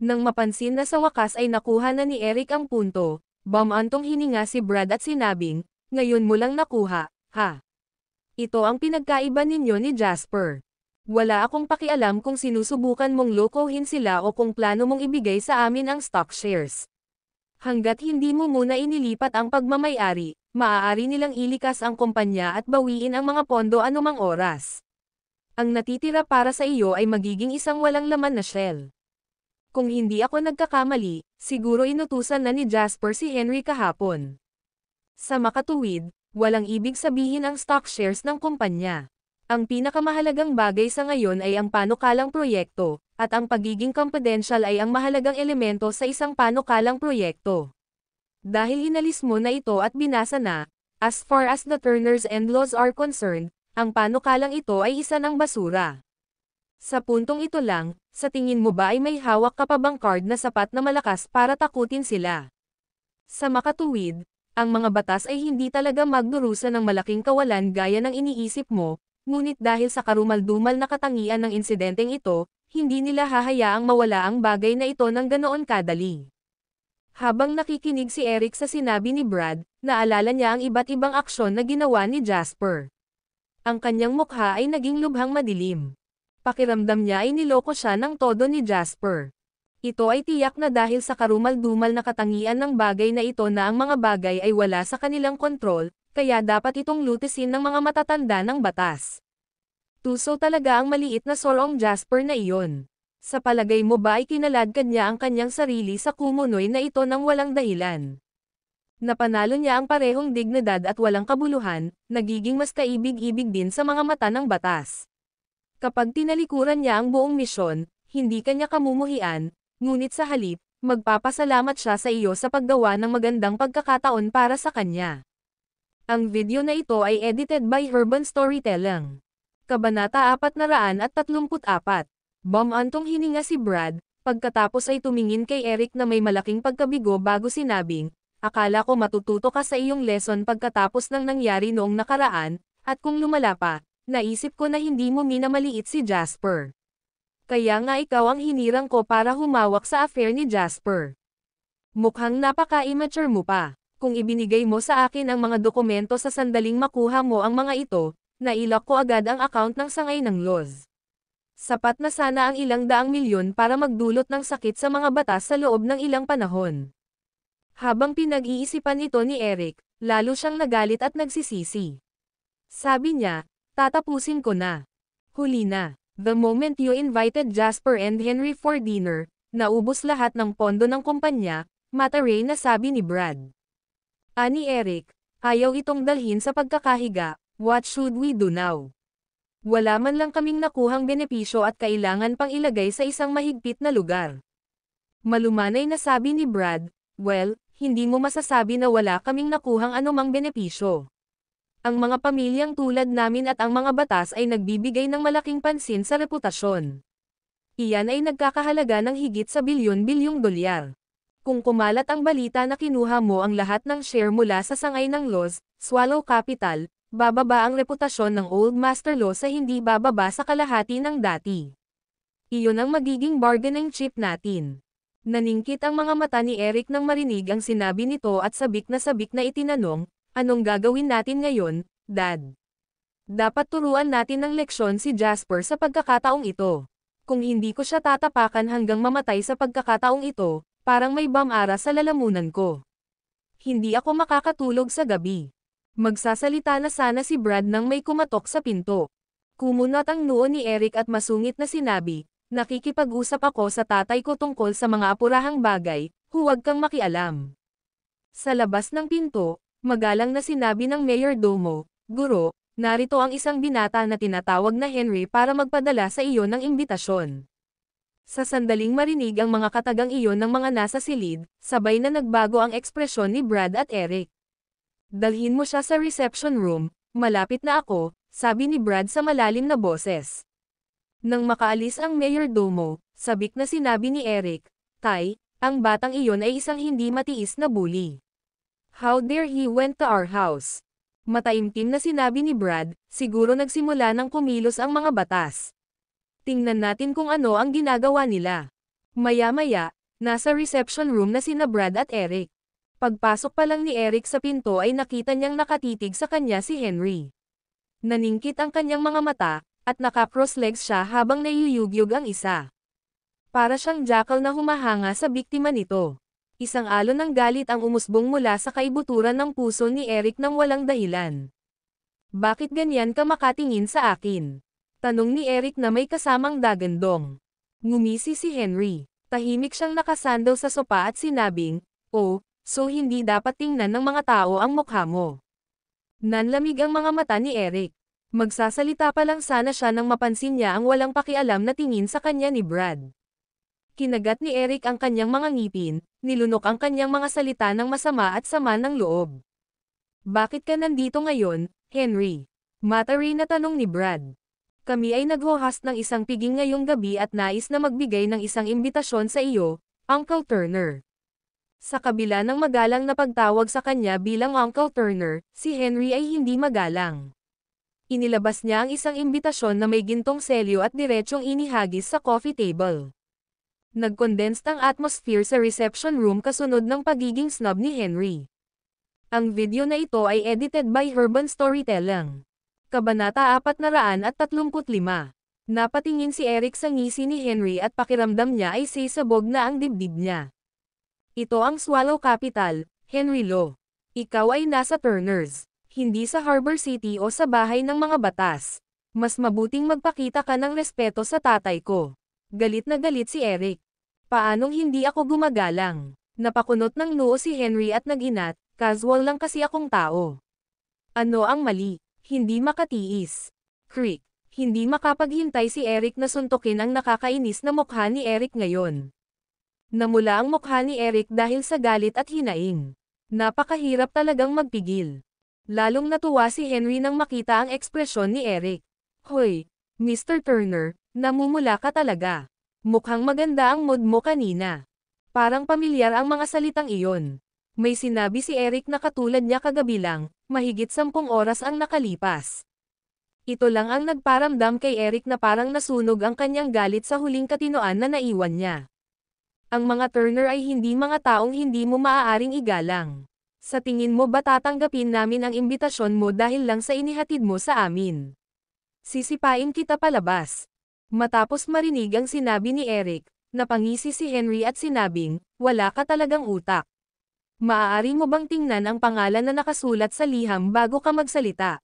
Nang mapansin na sa wakas ay nakuha na ni Eric ang punto, bumantong hininga si Brad at sinabing, ngayon mo lang nakuha, ha? Ito ang pinagkaiba ninyo ni Jasper. Wala akong pakialam kung sinusubukan mong lokohin sila o kung plano mong ibigay sa amin ang stock shares. Hanggat hindi mo muna inilipat ang pagmamayari, maaari nilang ilikas ang kumpanya at bawiin ang mga pondo anumang oras. Ang natitira para sa iyo ay magiging isang walang laman na shell. Kung hindi ako nagkakamali, siguro inutusan na ni Jasper si Henry kahapon. Sa makatuwid, walang ibig sabihin ang stock shares ng kumpanya. Ang pinakamahalagang bagay sa ngayon ay ang panukalang proyekto, at ang pagiging confidential ay ang mahalagang elemento sa isang panukalang proyekto. Dahil inalis mo na ito at binasa na, as far as the Turners and laws are concerned, ang panukalang ito ay isa ng basura. Sa puntong ito lang, sa tingin mo ba ay may hawak ka pa bang card na sapat na malakas para takutin sila? Sa makatuwid, ang mga batas ay hindi talaga magdurusa ng malaking kawalan gaya ng iniisip mo, ngunit dahil sa karumal-dumal na katangian ng insidenteng ito, hindi nila hahayaang mawala ang bagay na ito ng ganoon kadali. Habang nakikinig si Eric sa sinabi ni Brad, naalala niya ang iba't ibang aksyon na ginawa ni Jasper. Ang kanyang mukha ay naging lubhang madilim. Pakiramdam niya ay niloko siya ng todo ni Jasper. Ito ay tiyak na dahil sa karumal-dumal na katangian ng bagay na ito na ang mga bagay ay wala sa kanilang kontrol, kaya dapat itong lutisin ng mga matatanda ng batas. Tuso talaga ang maliit na sorong Jasper na iyon. Sa palagay mo ba ay kinaladkad niya ang kanyang sarili sa kumunoy na ito ng walang dahilan? Napanalo niya ang parehong dignidad at walang kabuluhan, nagiging mas kaibig-ibig din sa mga mata ng batas. Kapag tinalikuran niya ang buong misyon, hindi kanya kamumuhian, ngunit sa halip, magpapasalamat siya sa iyo sa paggawa ng magandang pagkakataon para sa kanya. Ang video na ito ay edited by Herban Storytelling. Kabanata 434. Bumantong hininga si Brad, pagkatapos ay tumingin kay Eric na may malaking pagkabigo bago sinabing, akala ko matututo ka sa iyong lesson pagkatapos ng nangyari noong nakaraan, at kung lumala pa, naisip ko na hindi mo minamaliit si Jasper. Kaya nga ikaw ang hinirang ko para humawak sa affair ni Jasper. Mukhang napaka-immature mo pa. Kung ibinigay mo sa akin ang mga dokumento sa sandaling makuha mo ang mga ito, nailak ko agad ang account ng sangay ng laws. Sapat na sana ang ilang daang milyon para magdulot ng sakit sa mga batas sa loob ng ilang panahon. Habang pinag-iisipan ito ni Eric, lalo siyang nagalit at nagsisisi. Sabi niya, tatapusin ko na. Huli na. The moment you invited Jasper and Henry for dinner, naubos lahat ng pondo ng kumpanya, mataray na sabi ni Brad. Ani Eric, ayaw itong dalhin sa pagkakahiga, what should we do now? Wala man lang kaming nakuhang benepisyo at kailangan pang ilagay sa isang mahigpit na lugar. Malumanay na sabi ni Brad, well, hindi mo masasabi na wala kaming nakuhang anumang benepisyo. Ang mga pamilyang tulad namin at ang mga batas ay nagbibigay ng malaking pansin sa reputasyon. Iyan ay nagkakahalaga ng higit sa bilyon-bilyong dolyar. Kung kumalat ang balita na kinuha mo ang lahat ng share mula sa sangay ng laws, Swallow Capital, bababa ang reputasyon ng Old Master Law sa hindi bababa sa kalahati ng dati. Iyon ang magiging bargaining chip natin. Naningkit ang mga mata ni Eric nang marinig ang sinabi nito at sabik na itinanong, anong gagawin natin ngayon, Dad? Dapat turuan natin ng leksyon si Jasper sa pagkakataong ito. Kung hindi ko siya tatapakan hanggang mamatay sa pagkakataong ito, Parang may bamara sa lalamunan ko. Hindi ako makakatulog sa gabi. Magsasalita na sana si Brad nang may kumatok sa pinto. Kumunat ang noo ni Eric at masungit na sinabi, nakikipag-usap ako sa tatay ko tungkol sa mga apurahang bagay, huwag kang makialam. Sa labas ng pinto, magalang na sinabi ng mayordomo, Guro, narito ang isang binata na tinatawag na Henry para magpadala sa iyo ng imbitasyon. Sa sandaling marinig ang mga katagang iyon ng mga nasa silid, sabay na nagbago ang ekspresyon ni Brad at Eric. Dalhin mo siya sa reception room, malapit na ako, sabi ni Brad sa malalim na boses. Nang makaalis ang mayordomo, sabik na sinabi ni Eric, Tay, ang batang iyon ay isang hindi matiis na bully. How dare he went to our house? Mataimtim na sinabi ni Brad, siguro nagsimula ng kumilos ang mga batas. Tingnan natin kung ano ang ginagawa nila. Maya-maya, nasa reception room na sina Brad at Eric. Pagpasok pa lang ni Eric sa pinto ay nakita niyang nakatitig sa kanya si Henry. Naningkit ang kanyang mga mata, at naka-cross legs siya habang naiyuyugyug ang isa. Para siyang jackal na humahanga sa biktima nito. Isang alon ng galit ang umusbong mula sa kaibuturan ng puso ni Eric nang walang dahilan. Bakit ganyan ka makatingin sa akin? Tanong ni Eric na may kasamang dagandong. Ngumisi si Henry. Tahimik siyang nakasando sa sopa at sinabing, Oh, so hindi dapat tingnan ng mga tao ang mukha mo. Nanlamig ang mga mata ni Eric. Magsasalita pa lang sana siya nang mapansin niya ang walang pakialam na tingin sa kanya ni Brad. Kinagat ni Eric ang kanyang mga ngipin, nilunok ang kanyang mga salita ng masama at sama ng loob. Bakit ka nandito ngayon, Henry? Matari na tanong ni Brad. Kami ay naghohost ng isang piging ngayong gabi at nais na magbigay ng isang imbitasyon sa iyo, Uncle Turner. Sa kabila ng magalang na pagtawag sa kanya bilang Uncle Turner, si Henry ay hindi magalang. Inilabas niya ang isang imbitasyon na may gintong selyo at diretsyong inihagis sa coffee table. Nag-condensed ang atmosphere sa reception room kasunod ng pagiging snob ni Henry. Ang video na ito ay edited by Urban Storytelling. Kabanata 435. Napatingin si Eric sa ngisi ni Henry at pakiramdam niya ay sisabog na ang dibdib niya. Ito ang Swallow Capital, Henry Law. Ikaw ay nasa Turners, hindi sa Harbor City o sa bahay ng mga batas. Mas mabuting magpakita ka ng respeto sa tatay ko. Galit na galit si Eric. Paanong hindi ako gumagalang? Napakunot ng noo si Henry at naginat, casual lang kasi akong tao. Ano ang mali? Hindi makatiis. Creak. Hindi makapaghintay si Eric na suntukin ang nakakainis na mukha ni Eric ngayon. Namula ang mukha ni Eric dahil sa galit at hinaing. Napakahirap talagang magpigil. Lalong natuwa si Henry nang makita ang ekspresyon ni Eric. Hoy, Mr. Turner, namumula ka talaga. Mukhang maganda ang mood mo kanina. Parang pamilyar ang mga salitang iyon. May sinabi si Eric na katulad niya kagabi lang, mahigit 10 oras ang nakalipas. Ito lang ang nagparamdam kay Eric na parang nasunog ang kanyang galit sa huling katinoan na naiwan niya. Ang mga Turner ay hindi mga taong hindi mo maaaring igalang. Sa tingin mo ba tatanggapin namin ang imbitasyon mo dahil lang sa inihatid mo sa amin? Sisipain kita palabas. Matapos marinig ang sinabi ni Eric, napangisi si Henry at sinabing, wala ka talagang utak. Maaari mo bang tingnan ang pangalan na nakasulat sa liham bago ka magsalita?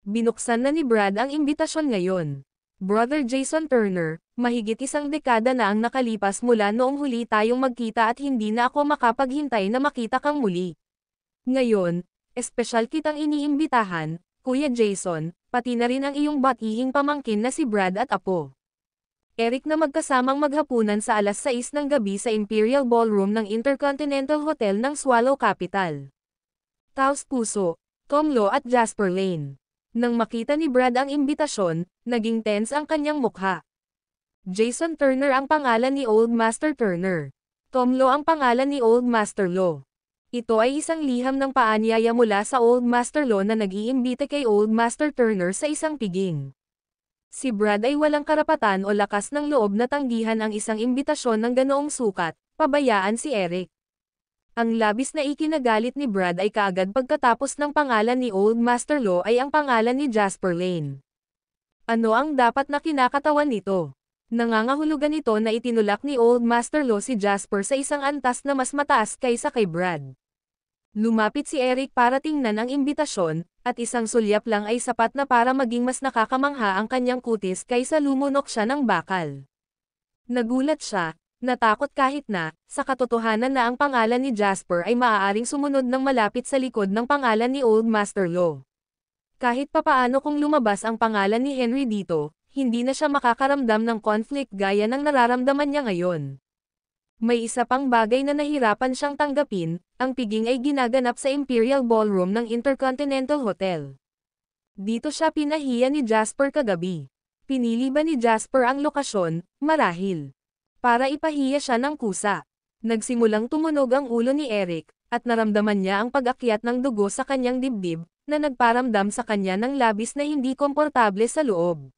Binuksan na ni Brad ang imbitasyon ngayon. Brother Jason Turner, mahigit 1 dekada na ang nakalipas mula noong huli tayong magkita at hindi na ako makapaghintay na makita kang muli. Ngayon, espesyal kitang iniimbitahan, Kuya Jason, pati na rin ang iyong batihing pamangkin na si Brad at apo. Eric na magkasamang maghapunan sa alas 6 ng gabi sa Imperial Ballroom ng Intercontinental Hotel ng Swallow Capital. Taos Puso, Tom Lo at Jasper Lane. Nang makita ni Brad ang imbitasyon, naging tense ang kanyang mukha. Jason Turner ang pangalan ni Old Master Turner. Tom Lo ang pangalan ni Old Master Lo. Ito ay isang liham ng paanyaya mula sa Old Master Lo na nag-iimbita kay Old Master Turner sa isang piging. Si Brad ay walang karapatan o lakas ng loob na tanggihan ang isang imbitasyon ng ganoong sukat, pabayaan si Eric. Ang labis na ikinagalit ni Brad ay kaagad pagkatapos ng pangalan ni Old Master Lo ay ang pangalan ni Jasper Lane. Ano ang dapat na kinakatawan nito? Nangangahulugan ito na itinulak ni Old Master Lo si Jasper sa isang antas na mas mataas kaysa kay Brad. Lumapit si Eric para tingnan ang imbitasyon, at isang sulyap lang ay sapat na para maging mas nakakamangha ang kanyang kutis kaysa lumunok siya ng bakal. Nagulat siya, natakot kahit na, sa katotohanan na ang pangalan ni Jasper ay maaaring sumunod ng malapit sa likod ng pangalan ni Old Master Lo. Kahit papaano kung lumabas ang pangalan ni Henry dito, hindi na siya makakaramdam ng conflict gaya ng nararamdaman niya ngayon. May isa pang bagay na nahirapan siyang tanggapin, ang piging ay ginaganap sa Imperial Ballroom ng Intercontinental Hotel. Dito siya pinahiya ni Jasper kagabi. Pinili ba ni Jasper ang lokasyon, marahil para ipahiya siya ng kusa? Nagsimulang tumunog ang ulo ni Eric, at naramdaman niya ang pag-akyat ng dugo sa kanyang dibdib, na nagparamdam sa kanya ng labis na hindi komportable sa loob.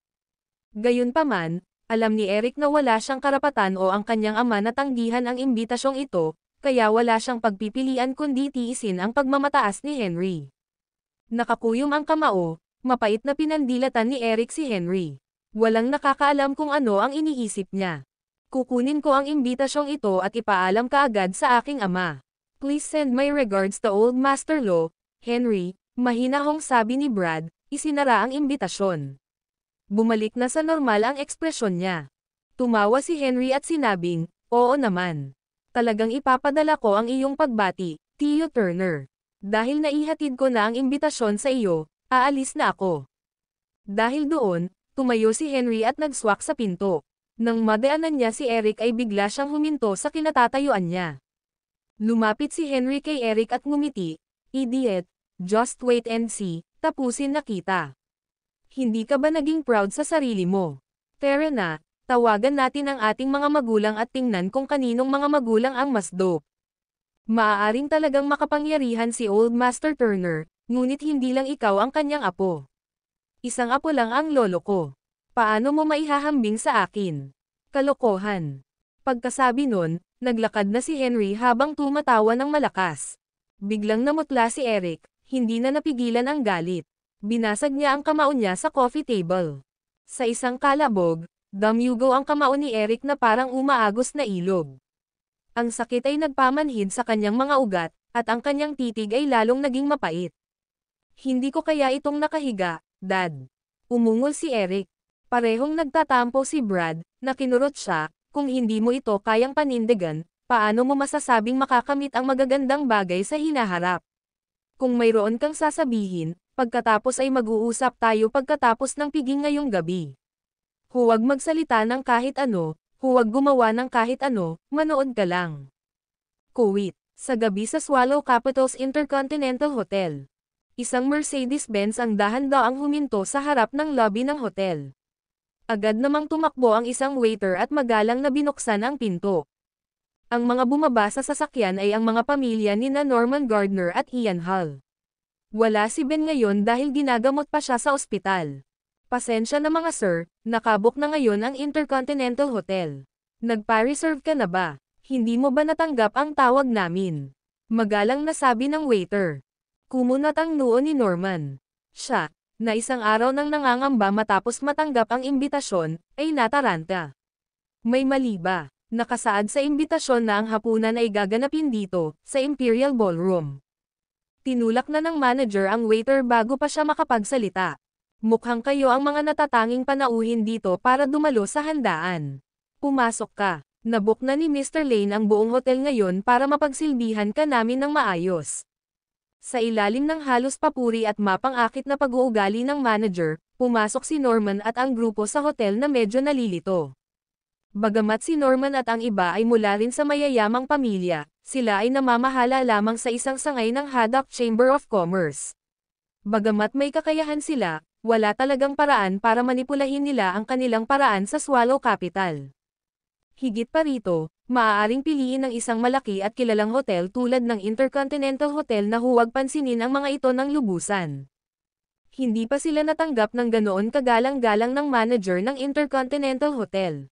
Gayunpaman, alam ni Eric na wala siyang karapatan o ang kanyang ama na tanggihan ang imbitasyong ito, kaya wala siyang pagpipilian kundi tiisin ang pagmamataas ni Henry. Nakakuyom ang kamao, mapait na pinandilatan ni Eric si Henry. Walang nakakaalam kung ano ang iniisip niya. Kukunin ko ang imbitasyong ito at ipaalam kaagad sa aking ama. Please send my regards to Old Master Lo, Henry, mahinahong sabi ni Brad, isinara ang imbitasyon. Bumalik na sa normal ang ekspresyon niya. Tumawa si Henry at sinabing, oo naman. Talagang ipapadala ko ang iyong pagbati, Tio Turner. Dahil naihatid ko na ang imbitasyon sa iyo, aalis na ako. Dahil doon, tumayo si Henry at nagswak sa pinto. Nang madaanan niya si Eric ay bigla siyang huminto sa kinatatayuan niya. Lumapit si Henry kay Eric at ngumiti, idiot, just wait and see, tapusin na kita. Hindi ka ba naging proud sa sarili mo? Tara na, tawagan natin ang ating mga magulang at tingnan kung kaninong mga magulang ang mas dope. Maaaring talagang makapangyarihan si Old Master Turner, ngunit hindi lang ikaw ang kanyang apo. Isang apo lang ang lolo ko. Paano mo maihahambing sa akin? Kalokohan. Pagkasabi nun, naglakad na si Henry habang tumatawa ng malakas. Biglang namutla si Eric, hindi na napigilan ang galit. Binasag niya ang kamao niya sa coffee table. Sa isang kalabog, damyugo ang kamao ni Eric na parang umaagos na ilog. Ang sakit ay nagpamanhid sa kanyang mga ugat, at ang kanyang titig ay lalong naging mapait. Hindi ko kaya itong nakahiga, Dad. Umungol si Eric. Parehong nagtatampo si Brad, na kinurot siya, kung hindi mo ito kayang panindigan, paano mo masasabing makakamit ang magagandang bagay sa hinaharap? Kung mayroon kang sasabihin, pagkatapos ay mag-uusap tayo pagkatapos ng piging ngayong gabi. Huwag magsalita ng kahit ano, huwag gumawa ng kahit ano, manood ka lang. Kuwait, sa gabi sa Swallow Capitals Intercontinental Hotel. Isang Mercedes-Benz ang dahan-daang huminto sa harap ng lobby ng hotel. Agad namang tumakbo ang isang waiter at magalang na binuksan ang pinto. Ang mga bumaba sa sasakyan ay ang mga pamilya ni Norman Gardner at Ian Hall. Wala si Ben ngayon dahil ginagamot pa siya sa ospital. Pasensya na mga sir, nakabook na ngayon ang Intercontinental Hotel. Nagpa-reserve ka na ba? Hindi mo ba natanggap ang tawag namin? Magalang na sabi ng waiter. Kumunat ang noo ni Norman. Siya, na isang araw nang nangangamba matapos matanggap ang imbitasyon, ay nataranta. May mali ba? Nakasaad sa imbitasyon na ang hapunan ay gaganapin dito, sa Imperial Ballroom. Tinulak na ng manager ang waiter bago pa siya makapagsalita. Mukhang kayo ang mga natatanging panauhin dito para dumalo sa handaan. Pumasok ka. Nabook na ni Mr. Lane ang buong hotel ngayon para mapagsilbihan ka namin ng maayos. Sa ilalim ng halos papuri at mapang-akit na pag-uugali ng manager, pumasok si Norman at ang grupo sa hotel na medyo nalilito. Bagamat si Norman at ang iba ay mula rin sa mayayamang pamilya, sila ay namamahala lamang sa isang sangay ng Haddock Chamber of Commerce. Bagamat may kakayahan sila, wala talagang paraan para manipulahin nila ang kanilang paraan sa Swallow Capital. Higit pa rito, maaaring piliin ng isang malaki at kilalang hotel tulad ng Intercontinental Hotel na huwag pansinin ang mga ito ng lubusan. Hindi pa sila natanggap ng ganoon kagalang-galang ng manager ng Intercontinental Hotel.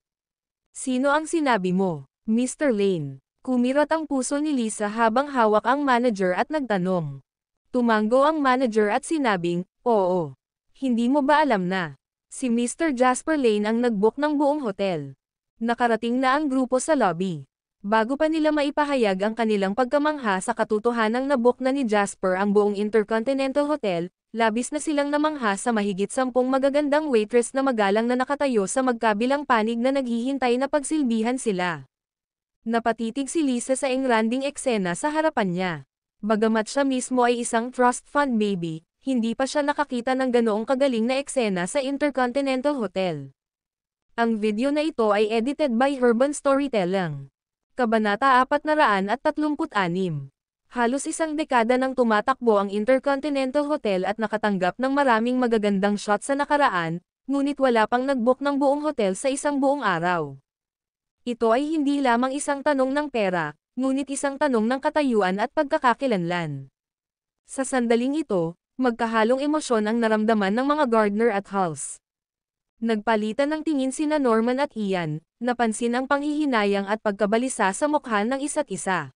Sino ang sinabi mo, Mr. Lane? Kumirot ang puso ni Lisa habang hawak ang manager at nagtanong. Tumango ang manager at sinabing, oo. Hindi mo ba alam na? Si Mr. Jasper Lane ang nag-book ng buong hotel. Nakarating na ang grupo sa lobby. Bago pa nila maipahayag ang kanilang pagkamangha sa katotohanang na-book na ni Jasper ang buong Intercontinental Hotel, labis na silang namangha sa mahigit 10 magagandang waitress na magalang na nakatayo sa magkabilang panig na naghihintay na pagsilbihan sila. Napatitig si Lisa sa engranding eksena sa harapan niya. Bagamat siya mismo ay isang trust fund baby, hindi pa siya nakakita ng ganoong kagaling na eksena sa Intercontinental Hotel. Ang video na ito ay edited by Urban Storytelling. Kabanata 436. Halos isang dekada nang tumatakbo ang Intercontinental Hotel at nakatanggap ng maraming magagandang shots sa nakaraan, ngunit wala pang nag-book ng buong hotel sa isang buong araw. Ito ay hindi lamang isang tanong ng pera, ngunit isang tanong ng katayuan at pagkakakilanlan. Sa sandaling ito, magkahalong emosyon ang naramdaman ng mga Gardner at Halls. Nagpalitan ng tingin sina Norman at Ian, napansin ang panghihinayang at pagkabalisa sa mukha ng isa't isa.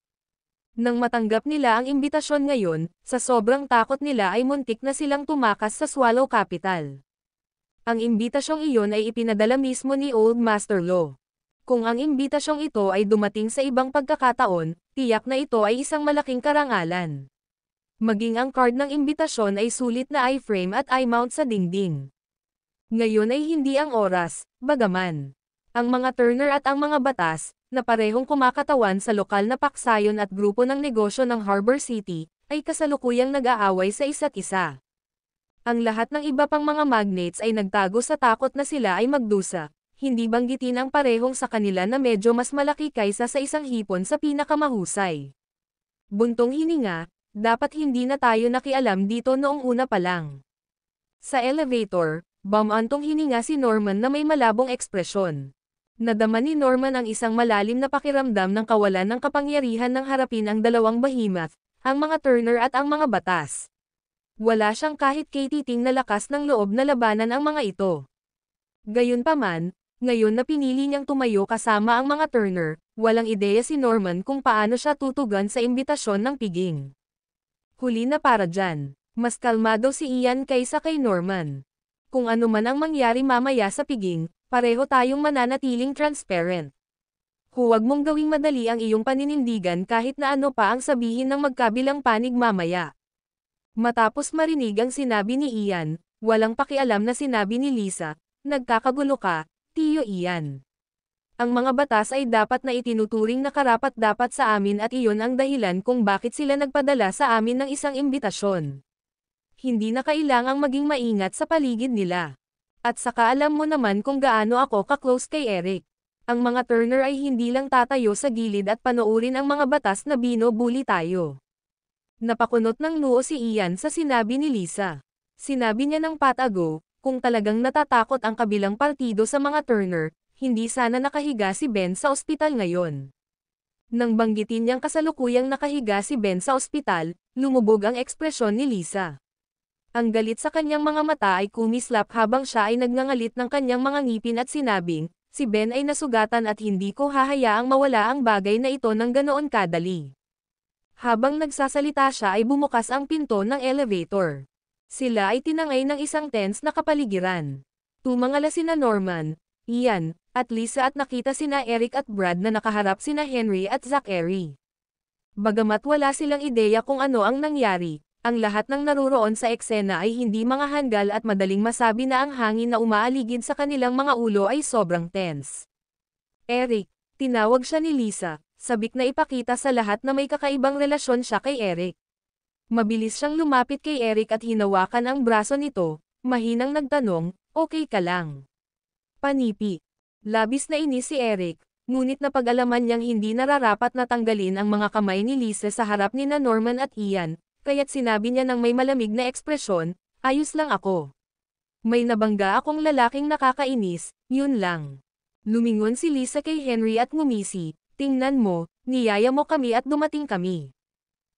Nang matanggap nila ang imbitasyon ngayon, sa sobrang takot nila ay muntik na silang tumakas sa Swallow Capital. Ang imbitasyong iyon ay ipinadala mismo ni Old Master Lo. Kung ang imbitasyong ito ay dumating sa ibang pagkakataon, tiyak na ito ay isang malaking karangalan. Maging ang card ng imbitasyon ay sulit na i-frame at i-mount sa dingding. Ngayon ay hindi ang oras, bagaman. Ang mga Turner at ang mga batas, na parehong kumakatawan sa lokal na paksayon at grupo ng negosyo ng Harbor City, ay kasalukuyang nag-aaway sa isa't isa. Ang lahat ng iba pang mga magnates ay nagtago sa takot na sila ay magdusa. Hindi banggitin ang parehong sa kanila na medyo mas malaki kaysa sa isang hipon sa pinakamahusay. Buntong hininga, dapat hindi na tayo nakialam dito noong una pa lang. Sa elevator, bumantong hininga si Norman na may malabong ekspresyon. Nadama ni Norman ang isang malalim na pakiramdam ng kawalan ng kapangyarihan ng harapin ang dalawang behemoth, ang mga Turner at ang mga batas. Wala siyang kahit katiting na lakas ng loob na labanan ang mga ito. Gayunpaman, ngayon na pinili niyang tumayo kasama ang mga Turner, walang ideya si Norman kung paano siya tutugan sa imbitasyon ng piging. Huli na para dyan, mas kalmado si Ian kaysa kay Norman. Kung ano man ang mangyari mamaya sa piging, pareho tayong mananatiling transparent. Huwag mong gawing madali ang iyong paninindigan kahit na ano pa ang sabihin ng magkabilang panig mamaya. Matapos marinig ang sinabi ni Ian, walang pakialam na sinabi ni Lisa, nagkakagulo ka, Tiyo Ian. Ang mga batas ay dapat na itinuturing na karapat-dapat sa amin at iyon ang dahilan kung bakit sila nagpadala sa amin ng isang imbitasyon. Hindi na kailangang maging maingat sa paligid nila. At saka alam mo naman kung gaano ako ka-close kay Eric. Ang mga Turner ay hindi lang tatayo sa gilid at panoorin ang mga batas na binubuli tayo. Napakunot ng noo si Ian sa sinabi ni Lisa. Sinabi niya ng patago, kung talagang natatakot ang kabilang partido sa mga Turner, hindi sana nakahiga si Ben sa ospital ngayon. Nang banggitin niyang kasalukuyang nakahiga si Ben sa ospital, lumubog ang ekspresyon ni Lisa. Ang galit sa kanyang mga mata ay kumislap habang siya ay nagngangalit ng kanyang mga ngipin at sinabing, si Ben ay nasugatan at hindi ko hahayaang mawala ang bagay na ito ng ganoon kadali. Habang nagsasalita siya ay bumukas ang pinto ng elevator. Sila ay tinangay ng isang tense na kapaligiran. Tumangala sina Norman, Ian, at Lisa at nakita sina Eric at Brad na nakaharap sina Henry at Zachary. Bagamat wala silang ideya kung ano ang nangyari, ang lahat ng naruroon sa eksena ay hindi mga hanggal at madaling masabi na ang hangin na umaaligid sa kanilang mga ulo ay sobrang tense. Eric, tinawag siya ni Lisa, sabik na ipakita sa lahat na may kakaibang relasyon siya kay Eric. Mabilis siyang lumapit kay Eric at hinawakan ang braso nito, mahinang nagtanong, okay ka lang? Panipi. Labis na inis si Eric, ngunit napag-alaman niyang hindi nararapat na tanggalin ang mga kamay ni Lisa sa harap ni Norman at Ian, kaya't sinabi niya ng may malamig na ekspresyon, ayos lang ako. May nabangga akong lalaking nakakainis, yun lang. Lumingon si Lisa kay Henry at ngumisi, tingnan mo, niyaya mo kami at dumating kami.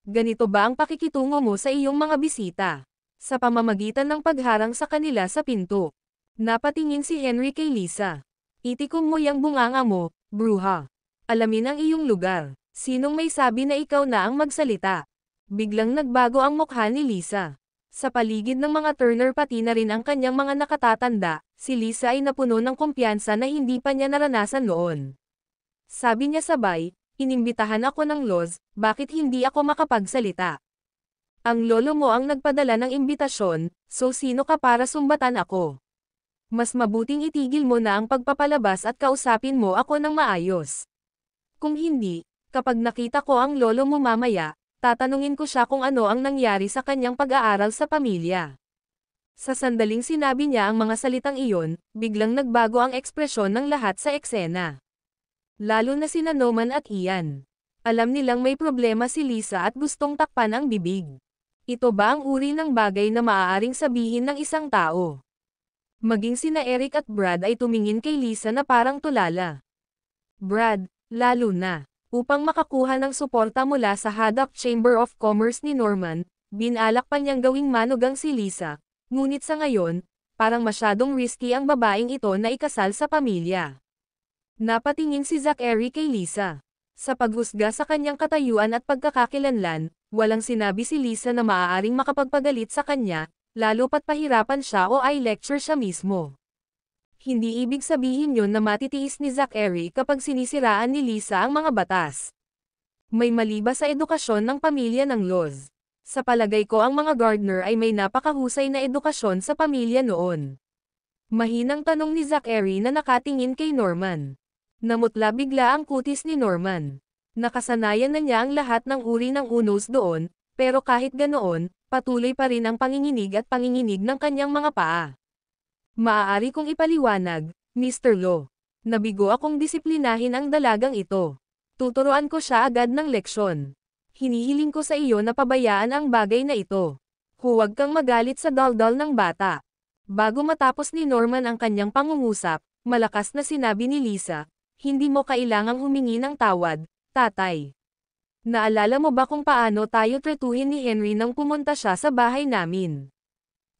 Ganito ba ang pakikitungo mo sa iyong mga bisita? Sa pamamagitan ng pagharang sa kanila sa pinto. Napatingin si Henry kay Lisa. Itikom mo yang bunganga mo, bruha. Alamin ang iyong lugar. Sinong may sabi na ikaw na ang magsalita? Biglang nagbago ang mukha ni Lisa. Sa paligid ng mga Turner pati na rin ang kanyang mga nakatatanda, Si Lisa ay napuno ng kumpiyansa na hindi pa niya naranasan noon. Sabi niya sabay, inimbitahan ako ng Loz, bakit hindi ako makapagsalita? Ang lolo mo ang nagpadala ng imbitasyon, so sino ka para sumbatan ako? Mas mabuting itigil mo na ang pagpapalabas at kausapin mo ako ng maayos. Kung hindi, kapag nakita ko ang lolo mo mamaya, tatanungin ko siya kung ano ang nangyari sa kanyang pag-aaral sa pamilya. Sa sandaling sinabi niya ang mga salitang iyon, biglang nagbago ang ekspresyon ng lahat sa eksena. Lalo na sina Norman at Ian. Alam nilang may problema si Lisa at gustong takpan ang bibig. Ito ba ang uri ng bagay na maaaring sabihin ng isang tao? Maging sina Eric at Brad ay tumingin kay Lisa na parang tulala. Brad, lalo na, upang makakuha ng suporta mula sa Haddock Chamber of Commerce ni Norman, binalak pa niyang gawing manugang si Lisa. Ngunit sa ngayon, parang masyadong risky ang babaeng ito na ikasal sa pamilya. Napatingin si Zachary kay Lisa. Sa paghusga sa kanyang katayuan at pagkakakilanlan, walang sinabi si Lisa na maaaring makapagpagalit sa kanya, lalo pat pahirapan siya o ay lecture siya mismo. Hindi ibig sabihin yon na matitiis ni Zachary kapag sinisiraan ni Lisa ang mga batas. May mali ba sa edukasyon ng pamilya ng Loz? Sa palagay ko ang mga Gardner ay may napakahusay na edukasyon sa pamilya noon. Mahinang tanong ni Zachary na nakatingin kay Norman. Namutla bigla ang kutis ni Norman. Nakasanayan na niya ang lahat ng uri ng unos doon, pero kahit ganoon, patuloy pa rin ang panginginig at panginginig ng kanyang mga paa. Maaari kong ipaliwanag, Mr. Lo. Nabigo akong disiplinahin ang dalagang ito. Tuturuan ko siya agad ng leksyon. Hinihiling ko sa iyo na pabayaan ang bagay na ito. Huwag kang magalit sa daldal ng bata. Bago matapos ni Norman ang kanyang pangungusap, malakas na sinabi ni Lisa, hindi mo kailangang humingi ng tawad, tatay. Naalala mo ba kung paano tayo tretuhin ni Henry nang pumunta siya sa bahay namin?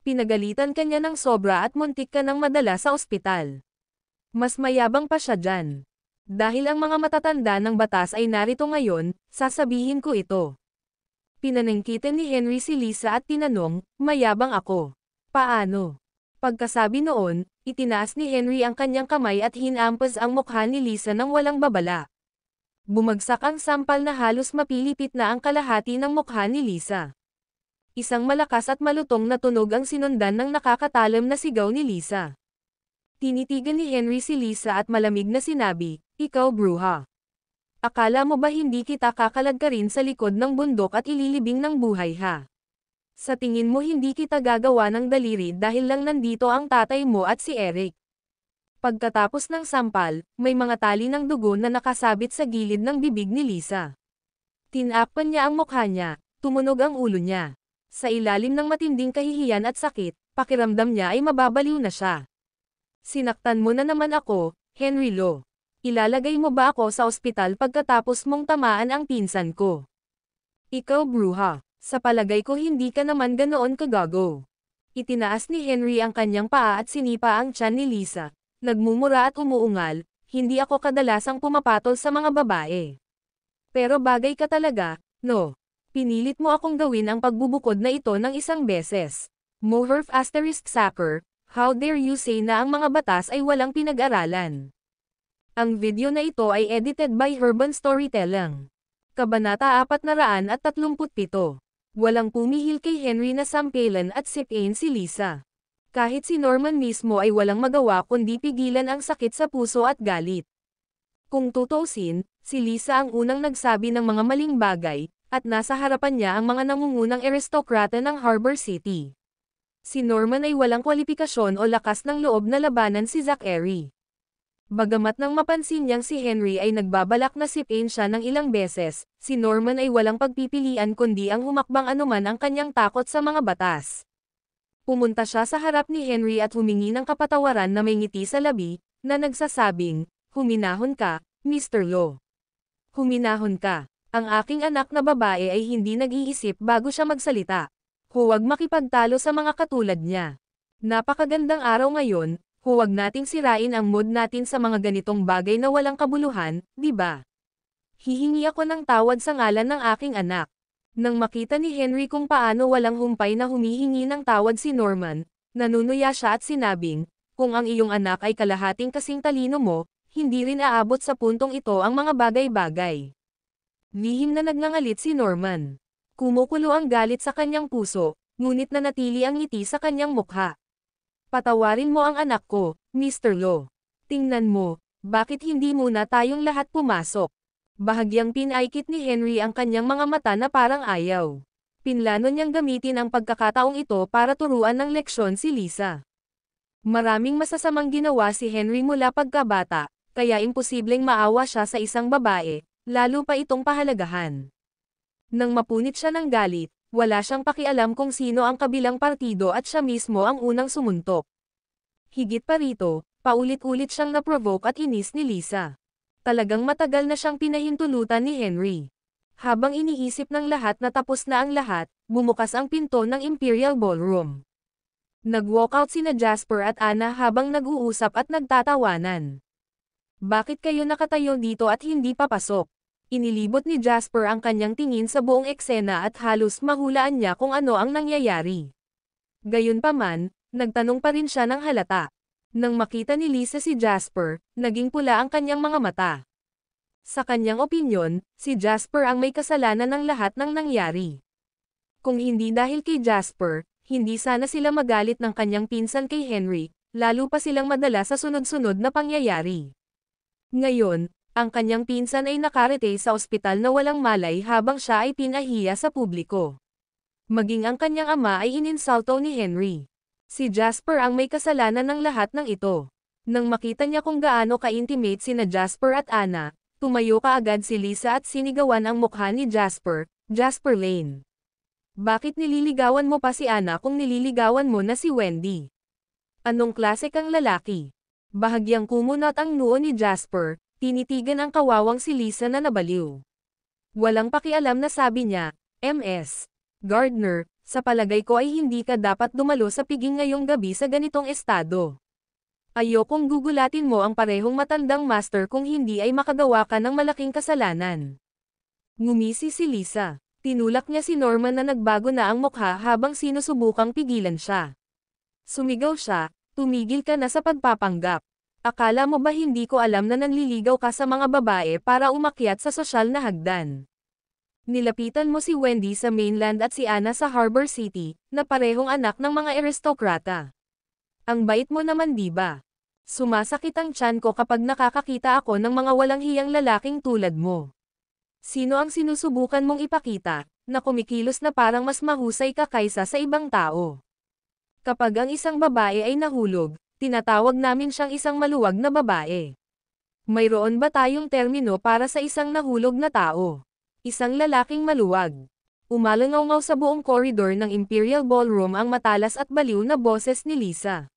Pinagalitan kanya ng sobra at muntik ka nang madala sa ospital. Mas mayabang pa siya dyan. Dahil ang mga matatanda ng batas ay narito ngayon, sasabihin ko ito. Pinanangkitin ni Henry si Lisa at tinanong, mayabang ako. Paano? Pagkasabi noon, itinaas ni Henry ang kanyang kamay at hinampas ang mukha ni Lisa nang walang babala. Bumagsak ang sampal na halos mapilipit na ang kalahati ng mukha ni Lisa. Isang malakas at malutong na tunog ang sinundan ng nakakatalam na sigaw ni Lisa. Tinitigan ni Henry si Lisa at malamig na sinabi, ikaw bruha. Akala mo ba hindi kita kakalagkarin sa likod ng bundok at ililibing ng buhay ha? Sa tingin mo hindi kita gagawa ng daliri dahil lang nandito ang tatay mo at si Eric. Pagkatapos ng sampal, may mga tali ng dugo na nakasabit sa gilid ng bibig ni Lisa. Tinakpan niya ang mukha niya, tumunog ang ulo niya. Sa ilalim ng matinding kahihiyan at sakit, pakiramdam niya ay mababaliw na siya. Sinaktan mo na naman ako, Henry Lo. Ilalagay mo ba ako sa ospital pagkatapos mong tamaan ang pinsan ko? Ikaw bruha, sa palagay ko hindi ka naman ganoon kagago. Itinaas ni Henry ang kanyang paa at sinipa ang tiyan ni Lisa. Nagmumura at umuungal, hindi ako kadalasang pumapatol sa mga babae. Pero bagay ka talaga, no? Pinilit mo akong gawin ang pagbubukod na ito ng isang beses. Moherf ** Sacker, how dare you say na ang mga batas ay walang pinag-aralan? Ang video na ito ay edited by Urban Storytelling. Kabanata 437. Walang pumihil kay Henry na sampalan at sipain si Lisa. Kahit si Norman mismo ay walang magawa kundi pigilan ang sakit sa puso at galit. Kung tutuusin, si Lisa ang unang nagsabi ng mga maling bagay, at nasa harapan niya ang mga nangungunang aristokrata ng Harbor City. Si Norman ay walang kwalipikasyon o lakas ng loob na labanan si Zachary. Bagamat nang mapansin niyang si Henry ay nagbabalak na sipain siya ng ilang beses, si Norman ay walang pagpipilian kundi ang humakbang anuman ang kanyang takot sa mga batas. Pumunta siya sa harap ni Henry at humingi ng kapatawaran na may ngiti sa labi, na nagsasabing, huminahon ka, Mr. Lo. Huminahon ka. Ang aking anak na babae ay hindi nag-iisip bago siya magsalita. Huwag makipagtalo sa mga katulad niya. Napakagandang araw ngayon, huwag nating sirain ang mood natin sa mga ganitong bagay na walang kabuluhan, di ba? Hihingi ako ng tawad sa ngalan ng aking anak. Nang makita ni Henry kung paano walang humpay na humihingi ng tawad si Norman, nanunuya siya at sinabing, Kung ang iyong anak ay kalahating kasing talino mo, hindi rin aabot sa puntong ito ang mga bagay-bagay. Lihim na nagngangalit si Norman. Kumukulo ang galit sa kanyang puso, ngunit nanatili ang ngiti sa kanyang mukha. Patawarin mo ang anak ko, Mr. Lo. Tingnan mo, bakit hindi muna tayong lahat pumasok? Bahagyang pinaikit ni Henry ang kanyang mga mata na parang ayaw. Pinlano niyang gamitin ang pagkakataong ito para turuan ng leksyon si Lisa. Maraming masasamang ginawa si Henry mula pagkabata, kaya imposibleng maawa siya sa isang babae, lalo pa itong pahalagahan. Nang mapunit siya ng galit, wala siyang pakialam kung sino ang kabilang partido at siya mismo ang unang sumuntok. Higit pa rito, paulit-ulit siyang na-provoke at inis ni Lisa. Talagang matagal na siyang pinahintulutan ni Henry. Habang iniisip ng lahat na tapos na ang lahat, bumukas ang pinto ng Imperial Ballroom. Nag-walkout sina Jasper at Anna habang nag-uusap at nagtatawanan. Bakit kayo nakatayo dito at hindi papasok? Inilibot ni Jasper ang kanyang tingin sa buong eksena at halos mahulaan niya kung ano ang nangyayari. Gayunpaman, nagtanong pa rin siya ng halata. Nang makita ni Lisa si Jasper, naging pula ang kanyang mga mata. Sa kanyang opinyon, si Jasper ang may kasalanan ng lahat ng nangyari. Kung hindi dahil kay Jasper, hindi sana sila magalit ng kanyang pinsan kay Henry, lalo pa silang madala sa sunod-sunod na pangyayari. Ngayon, ang kanyang pinsan ay nakarete sa ospital na walang malay habang siya ay pinahiya sa publiko. Maging ang kanyang ama ay ininsulto ni Henry. Si Jasper ang may kasalanan ng lahat ng ito. Nang makita niya kung gaano ka-intimate sina Jasper at Anna, tumayo kaagad si Lisa at sinigawan ang mukha ni Jasper, Jasper Lane. Bakit nililigawan mo pa si Anna kung nililigawan mo na si Wendy? Anong klase kang lalaki? Bahagyang kumunot ang noo ni Jasper, tinitigan ang kawawang si Lisa na nabaliw. Walang pakialam na sabi niya, Ms. Gardner, sa palagay ko ay hindi ka dapat dumalo sa piging ngayong gabi sa ganitong estado. Ayokong gugulatin mo ang parehong matandang master kung hindi ay makagawa ka ng malaking kasalanan. Ngumisi si Lisa. Tinulak niya si Norman na nagbago na ang mukha habang sinusubukang pigilan siya. Sumigaw siya, tumigil ka na sa pagpapanggap. Akala mo ba hindi ko alam na nanliligaw ka sa mga babae para umakyat sa sosyal na hagdan? Nilapitan mo si Wendy sa mainland at si Anna sa Harbor City, na parehong anak ng mga aristokrata. Ang bait mo naman diba? Sumasakit ang tiyan ko kapag nakakakita ako ng mga walang hiyang lalaking tulad mo. Sino ang sinusubukan mong ipakita, na kumikilos na parang mas mahusay ka kaysa sa ibang tao? Kapag ang isang babae ay nahulog, tinatawag namin siyang isang maluwag na babae. Mayroon ba tayong termino para sa isang nahulog na tao? Isang lalaking maluwag. Umalangaw-ngaw sa buong koridor ng Imperial Ballroom ang matalas at baliw na boses ni Lisa.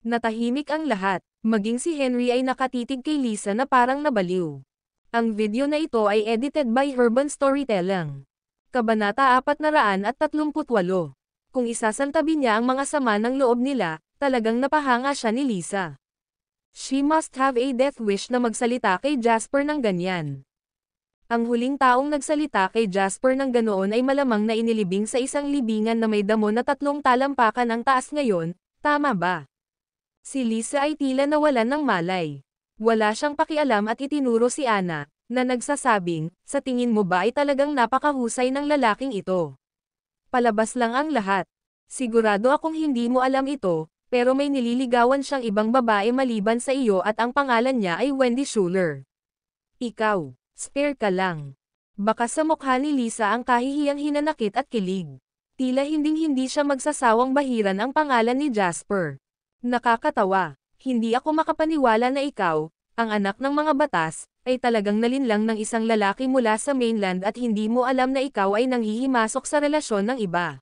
Natahimik ang lahat, maging si Henry ay nakatitig kay Lisa na parang nabaliw. Ang video na ito ay edited by Urban Storytelling. Kabanata 438. Kung isasantabi niya ang mga sama ng loob nila, talagang napahanga siya ni Lisa. She must have a death wish na magsalita kay Jasper ng ganyan. Ang huling taong nagsalita kay Jasper ng ganoon ay malamang na inilibing sa isang libingan na may damo na 3 talampakan ang taas ngayon, tama ba? Si Lisa ay tila nawalan ng malay. Wala siyang pakialam at itinuro si Anna, na nagsasabing, sa tingin mo ba ay talagang napakahusay ng lalaking ito? Palabas lang ang lahat. Sigurado akong hindi mo alam ito, pero may nililigawan siyang ibang babae maliban sa iyo at ang pangalan niya ay Wendy Schuler. Ikaw, spare ka lang. Baka sa mukha ni Lisa ang kahihiyang hinanakit at kilig. Tila hinding-hindi siya magsasawang bahiran ang pangalan ni Jasper. Nakakatawa. Hindi ako makapaniwala na ikaw, ang anak ng mga batas, ay talagang nalinlang ng isang lalaki mula sa mainland at hindi mo alam na ikaw ay nanghihimasok sa relasyon ng iba.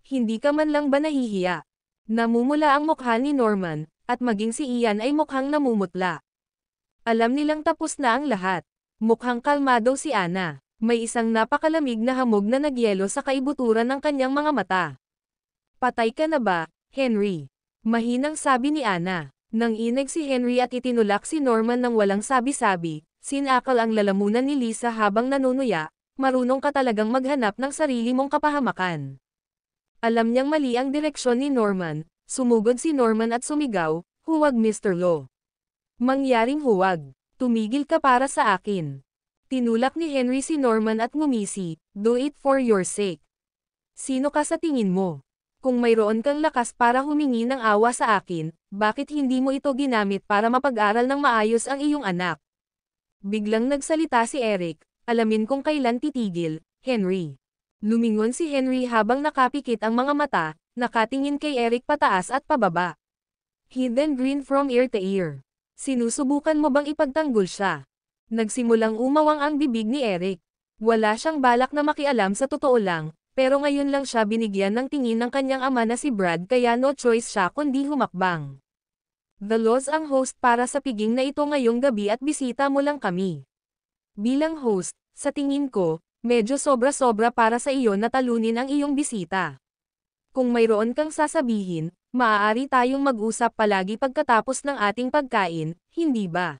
Hindi ka man lang ba nahihiya? Namumula ang mukha ni Norman, at maging si Ian ay mukhang namumutla. Alam nilang tapos na ang lahat. Mukhang kalmado si Anna. May isang napakalamig na hamog na nagyelo sa kaibuturan ng kanyang mga mata. Patay ka na ba, Henry? Mahinang sabi ni Anna. Nang inig si Henry at itinulak si Norman ng walang sabi-sabi, sinakal ang lalamunan ni Lisa habang nanunuya, marunong ka talagang maghanap ng sarili mong kapahamakan. Alam niyang mali ang direksyon ni Norman, sumugod si Norman at sumigaw, Huwag Mr. Lo. Mangyaring huwag. Tumigil ka para sa akin. Tinulak ni Henry si Norman at ngumisi, do it for your sake. Sino ka sa tingin mo? Kung mayroon kang lakas para humingi ng awa sa akin, bakit hindi mo ito ginamit para mapag-aral ng maayos ang iyong anak? Biglang nagsalita si Eric, alamin kung kailan titigil, Henry. Lumingon si Henry habang nakapikit ang mga mata, nakatingin kay Eric pataas at pababa. He then grinned from ear to ear. Sinusubukan mo bang ipagtanggol siya? Nagsimulang umawang ang bibig ni Eric. Wala siyang balak na makialam sa totoo lang, pero ngayon lang siya binigyan ng tingin ng kanyang ama na si Brad kaya no choice siya kundi humakbang. The Laws ang host para sa piging na ito ngayong gabi at bisita mo lang kami. Bilang host, sa tingin ko, medyo sobra-sobra para sa iyo na talunin ang iyong bisita. Kung mayroon kang sasabihin, maaari tayong mag-usap palagi pagkatapos ng ating pagkain, hindi ba?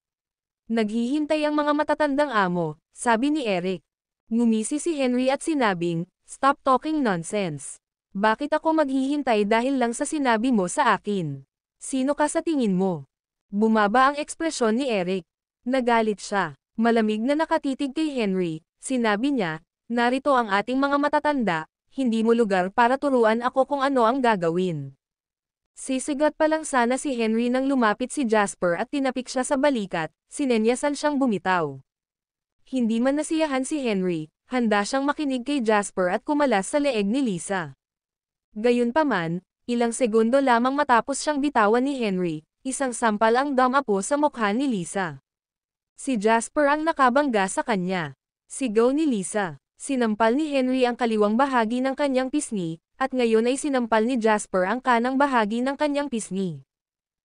Naghihintay ang mga matatandang amo, sabi ni Eric. Ngumisi si Henry at sinabing, stop talking nonsense. Bakit ako maghihintay dahil lang sa sinabi mo sa akin? Sino ka sa tingin mo? Bumaba ang ekspresyon ni Eric. Nagalit siya. Malamig na nakatitig kay Henry, sinabi niya, narito ang ating mga matatanda, hindi mo lugar para turuan ako kung ano ang gagawin. Sisigat pa lang sana si Henry nang lumapit si Jasper at tinapik siya sa balikat, sinenyasan siyang bumitaw. Hindi man nasiyahan si Henry, handa siyang makinig kay Jasper at kumalas sa leeg ni Lisa. Gayunpaman, ilang segundo lamang matapos siyang bitawan ni Henry, isang sampal ang dumapo sa mukha ni Lisa. Si Jasper ang nakabangga sa kanya. Sigaw ni Lisa. Sinampal ni Henry ang kaliwang bahagi ng kanyang pisngi, at ngayon ay sinampal ni Jasper ang kanang bahagi ng kanyang pisngi.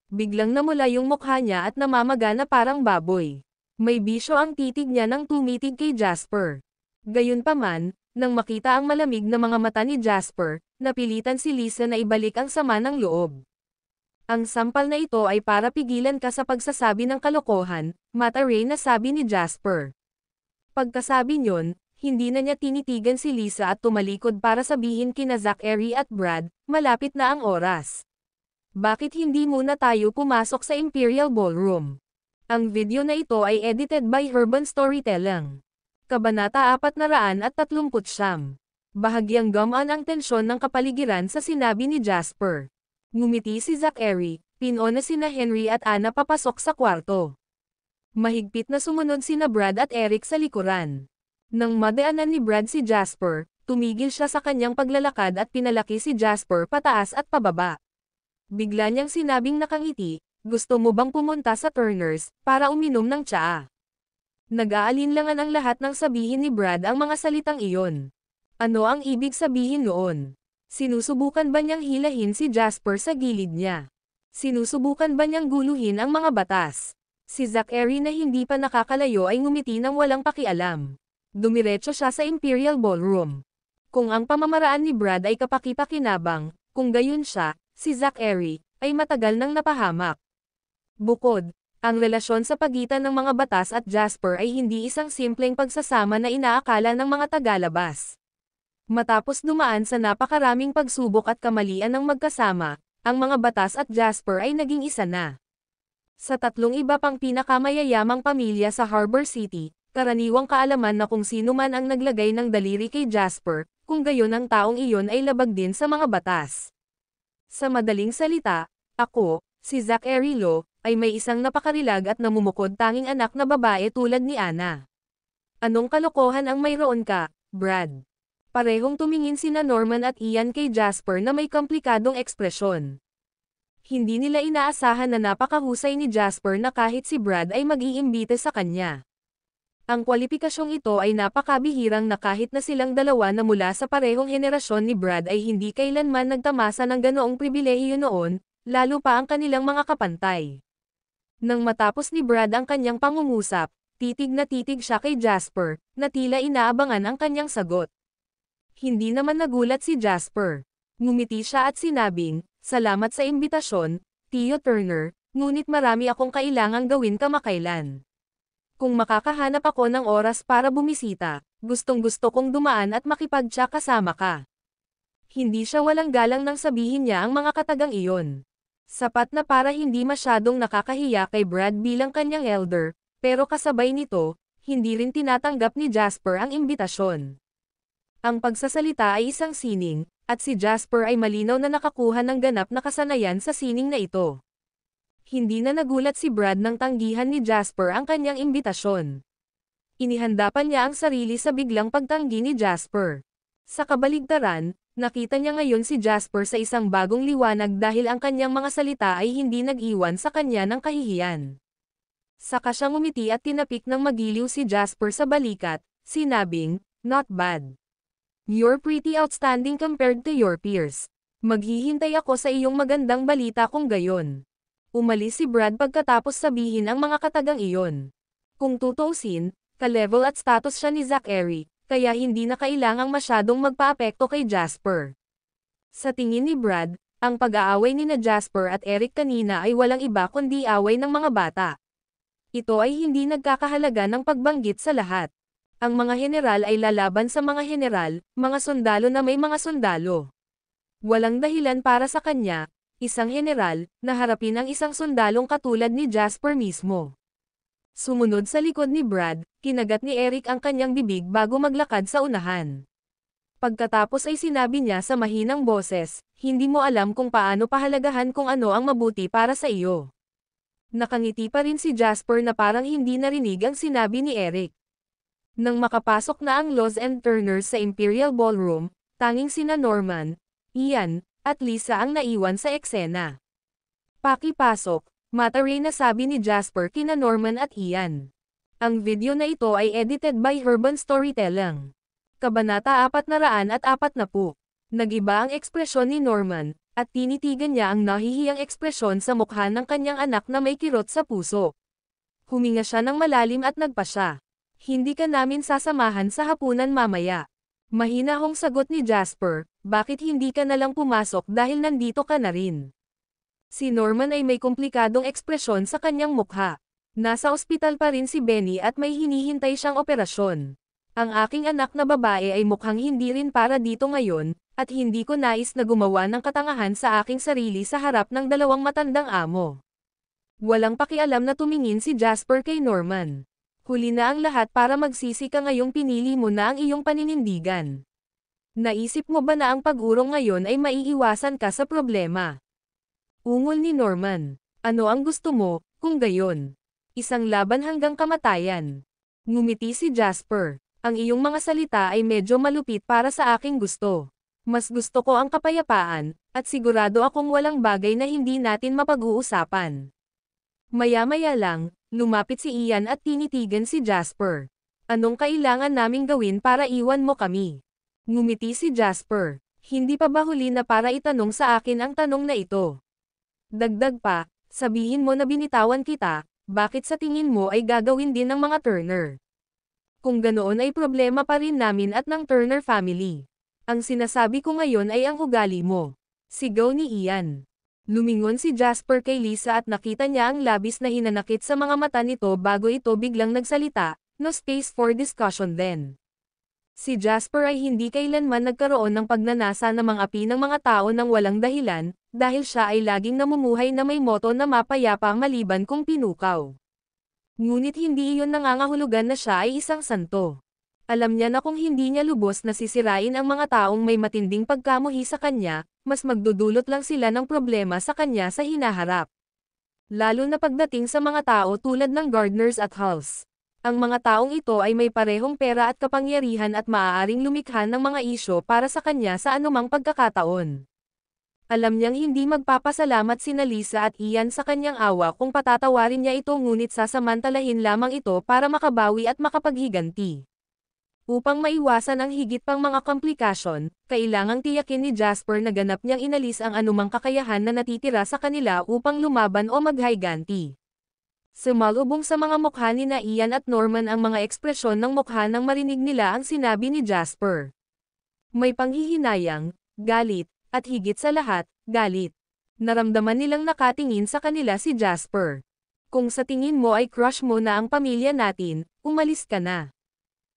Biglang namula yung mukha niya at namamaga na parang baboy. May bisyo ang titig niya nang tumitig kay Jasper. Gayunpaman, nang makita ang malamig na mga mata ni Jasper, napilitan si Lisa na ibalik ang sama ng loob. Ang sampal na ito ay para pigilan ka sa pagsasabi ng kalokohan, mataray na sabi ni Jasper. Pagkasabi niyon, hindi na niya tinitigan si Lisa at tumalikod para sabihin kina Zachary at Brad, malapit na ang oras. Bakit hindi muna tayo pumasok sa Imperial Ballroom? Ang video na ito ay edited by Herban Storytelling. Kabanata 439. Bahagyang gamaan ang tensyon ng kapaligiran sa sinabi ni Jasper. Ngumiti si Zachary, pinuna sina Henry at Anna papasok sa kwarto. Mahigpit na sumunod sina Brad at Eric sa likuran. Nang madaanan ni Brad si Jasper, tumigil siya sa kanyang paglalakad at pinalaki si Jasper pataas at pababa. Bigla niyang sinabing nakangiti, gusto mo bang pumunta sa Turner's, para uminom ng tsaa? Nag-aalinlangan ang lahat ng sabihin ni Brad ang mga salitang iyon. Ano ang ibig sabihin noon? Sinusubukan ba niyang hilahin si Jasper sa gilid niya? Sinusubukan ba niyang guluhin ang mga batas? Si Zachary na hindi pa nakakalayo ay ngumiti ng walang pakialam. Dumiretso siya sa Imperial Ballroom. Kung ang pamamaraan ni Brad ay kapaki-pakinabang, kung gayon siya, si Zachary, ay matagal nang napahamak. Bukod, ang relasyon sa pagitan ng mga batas at Jasper ay hindi isang simpleng pagsasama na inaakala ng mga tagalabas. Matapos dumaan sa napakaraming pagsubok at kamalian ng magkasama, ang mga batas at Jasper ay naging isa na. Sa tatlong iba pang pinakamayayamang pamilya sa Harbor City, karaniwang kaalaman na kung sino man ang naglagay ng daliri kay Jasper, kung gayon ang taong iyon ay labag din sa mga batas. Sa madaling salita, ako, si Zachary Lo, ay may isang napakarilag at namumukod tanging anak na babae tulad ni Anna. Anong kalokohan ang mayroon ka, Brad? Parehong tumingin sina Norman at Ian kay Jasper na may komplikadong ekspresyon. Hindi nila inaasahan na napakahusay ni Jasper na kahit si Brad ay mag-iimbite sa kanya. Ang kwalipikasyong ito ay napakabihirang na kahit na silang dalawa na mula sa parehong henerasyon ni Brad ay hindi kailanman nagtamasa ng ganoong pribilehiyo noon, lalo pa ang kanilang mga kapantay. Nang matapos ni Brad ang kanyang pangungusap, titig na titig siya kay Jasper, na tila inaabangan ang kanyang sagot. Hindi naman nagulat si Jasper. Ngumiti siya at sinabing, salamat sa imbitasyon, Tio Turner, ngunit marami akong kailangang gawin kamakailan. Kung makakahanap ako ng oras para bumisita, gustong-gusto kong dumaan at makipagtsa kasama ka. Hindi siya walang galang nang sabihin niya ang mga katagang iyon. Sapat na para hindi masyadong nakakahiya kay Brad bilang kanyang elder, pero kasabay nito, hindi rin tinatanggap ni Jasper ang imbitasyon. Ang pagsasalita ay isang sining, at si Jasper ay malinaw na nakakuha ng ganap na kasanayan sa sining na ito. Hindi na nagulat si Brad nang tanggihan ni Jasper ang kanyang imbitasyon. Inihanda pa niya ang sarili sa biglang pagtanggi ni Jasper. Sa kabaligtaran, nakita niya ngayon si Jasper sa isang bagong liwanag dahil ang kanyang mga salita ay hindi nag-iwan sa kanya ng kahihiyan. Saka siyang umiti at tinapik ng magiliw si Jasper sa balikat, sinabing, "Not bad. You're pretty outstanding compared to your peers. Maghihintay ako sa iyong magandang balita kung gayon." Umalis si Brad pagkatapos sabihin ang mga katagang iyon. Kung tutuusin, ka-level at status siya ni Zachary, kaya hindi na kailangang masyadong magpaapekto kay Jasper. Sa tingin ni Brad, ang pag-aaway ni na Jasper at Eric kanina ay walang iba kundi away ng mga bata. Ito ay hindi nagkakahalaga ng pagbanggit sa lahat. Ang mga general ay lalaban sa mga general, mga sundalo na may mga sundalo. Walang dahilan para sa kanya, isang general, na harapin ang isang sundalong katulad ni Jasper mismo. Sumunod sa likod ni Brad, kinagat ni Eric ang kanyang bibig bago maglakad sa unahan. Pagkatapos ay sinabi niya sa mahinang boses, "Hindi mo alam kung paano pahalagahan kung ano ang mabuti para sa iyo." Nakangiti pa rin si Jasper na parang hindi narinig ang sinabi ni Eric. Nang makapasok na ang Laws and Turners sa Imperial Ballroom, tanging sina Norman, Ian, at Lisa ang naiwan sa eksena. "Pakipasok," mataray na sabi ni Jasper kina Norman at Ian. Ang video na ito ay edited by Urban Storytelling. Kabanata 440. Nag-iba ang ekspresyon ni Norman, at tinitigan niya ang nahihiyang ekspresyon sa mukha ng kanyang anak na may kirot sa puso. Huminga siya ng malalim at nagpasya. "Hindi ka namin sasamahan sa hapunan mamaya." Mahinahong sagot ni Jasper, "Bakit hindi ka nalang pumasok dahil nandito ka na rin?" Si Norman ay may komplikadong ekspresyon sa kanyang mukha. Nasa ospital pa rin si Benny at may hinihintay siyang operasyon. "Ang aking anak na babae ay mukhang hindi rin para dito ngayon, at hindi ko nais na gumawa ng katangahan sa aking sarili sa harap ng dalawang matandang amo." Walang pakialam na tumingin si Jasper kay Norman. "Huli na ang lahat para magsisi ka ngayong pinili mo na ang iyong paninindigan. Naisip mo ba na ang pag-urong ngayon ay maiiwasan ka sa problema?" Ungol ni Norman. "Ano ang gusto mo, kung gayon? Isang laban hanggang kamatayan." Ngumiti si Jasper. "Ang iyong mga salita ay medyo malupit para sa aking gusto. Mas gusto ko ang kapayapaan, at sigurado akong walang bagay na hindi natin mapag-uusapan." Maya-maya lang, lumapit si Ian at tinitigan si Jasper. "Anong kailangan naming gawin para iwan mo kami?" Ngumiti si Jasper. "Hindi pa ba huli na para itanong sa akin ang tanong na ito? Dagdag pa, sabihin mo na binitawan kita, bakit sa tingin mo ay gagawin din ng mga Turner? Kung ganoon ay problema pa rin namin at ng Turner family. Ang sinasabi ko ngayon ay ang ugali mo." Sigaw ni Ian. Lumingon si Jasper kay Lisa at nakita niya ang labis na hinanakit sa mga mata nito bago ito biglang nagsalita, "No space for discussion then." Si Jasper ay hindi kailanman nagkaroon ng pagnanasa na mang-api ng mga tao ng walang dahilan, dahil siya ay laging namumuhay na may moto na mapayapa maliban kung pinukaw. Ngunit hindi iyon nangangahulugan na siya ay isang santo. Alam niya na kung hindi niya lubos na sisirain ang mga taong may matinding pagkamuhi sa kanya, mas magdudulot lang sila ng problema sa kanya sa hinaharap. Lalo na pagdating sa mga tao tulad ng Gardners at Hulls. Ang mga taong ito ay may parehong pera at kapangyarihan at maaaring lumikha ng mga isyo para sa kanya sa anumang pagkakataon. Alam niyang hindi magpapasalamat sina Lisa at Ian sa kanyang awa kung patatawarin niya ito, ngunit sasamantalahin lamang ito para makabawi at makapaghiganti. Upang maiwasan ang higit pang mga komplikasyon, kailangang tiyakin ni Jasper na ganap niyang inalis ang anumang kakayahan na natitira sa kanila upang lumaban o maghiganti. Sumalubong sa mga mukha ni na Ian at Norman ang mga ekspresyon ng mukha nang marinig nila ang sinabi ni Jasper. May panghihinayang, galit, at higit sa lahat, galit. Naramdaman nilang nakatingin sa kanila si Jasper. "Kung sa tingin mo ay crush mo na ang pamilya natin, umalis ka na."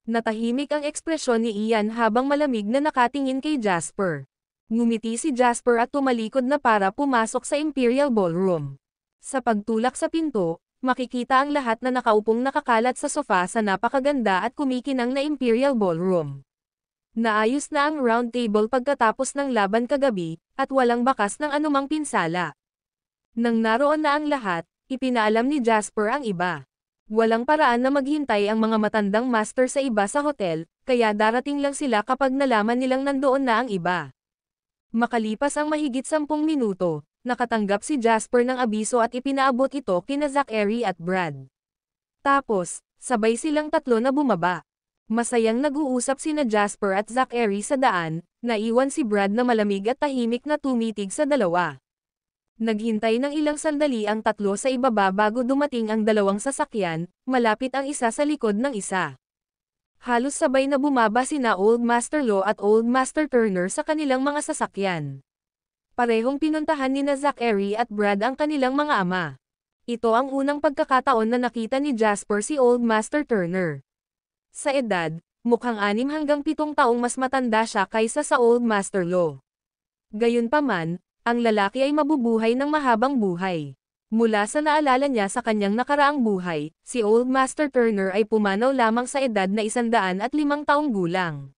Natahimik ang ekspresyon ni Ian habang malamig na nakatingin kay Jasper. Ngumiti si Jasper at tumalikod na para pumasok sa Imperial Ballroom. Sa pagtulak sa pinto, makikita ang lahat na nakaupong nakakalat sa sofa sa napakaganda at kumikinang na Imperial Ballroom. Naayos na ang round table pagkatapos ng laban kagabi, at walang bakas ng anumang pinsala. Nang naroon na ang lahat, ipinaalam ni Jasper ang iba. Walang paraan na maghintay ang mga matandang master sa iba sa hotel, kaya darating lang sila kapag nalaman nilang nandoon na ang iba. Makalipas ang mahigit 10 minuto, nakatanggap si Jasper ng abiso at ipinaabot ito kina Zachary at Brad. Tapos, sabay silang tatlo na bumaba. Masayang nag-uusap sina Jasper at Zachary sa daan, naiwan si Brad na malamig at tahimik na tumitig sa dalawa. Naghintay ng ilang sandali ang tatlo sa ibaba bago dumating ang dalawang sasakyan, malapit ang isa sa likod ng isa. Halos sabay na bumaba sina Old Master Lo at Old Master Turner sa kanilang mga sasakyan. Parehong pinuntahan nina Zachary at Brad ang kanilang mga ama. Ito ang unang pagkakataon na nakita ni Jasper si Old Master Turner. Sa edad, mukhang 6 hanggang 7 taong mas matanda siya kaysa sa Old Master Lo. Gayunpaman, ang lalaki ay mabubuhay ng mahabang buhay. Mula sa naalala niya sa kanyang nakaraang buhay, si Old Master Turner ay pumanaw lamang sa edad na 105 taong gulang.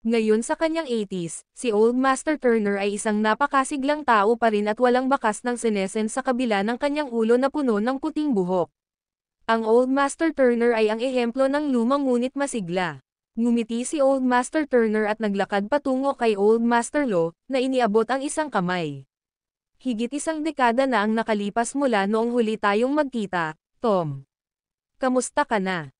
Ngayon sa kanyang 80s, si Old Master Turner ay isang napakasiglang tao pa rin at walang bakas ng senescence sa kabila ng kanyang ulo na puno ng puting buhok. Ang Old Master Turner ay ang ehemplo ng lumang ngunit masigla. Ngumiti si Old Master Turner at naglakad patungo kay Old Master Lo, na iniabot ang isang kamay. Higit 1 dekada na ang nakalipas mula noong huli tayong magkita, Tom. Kamusta ka na?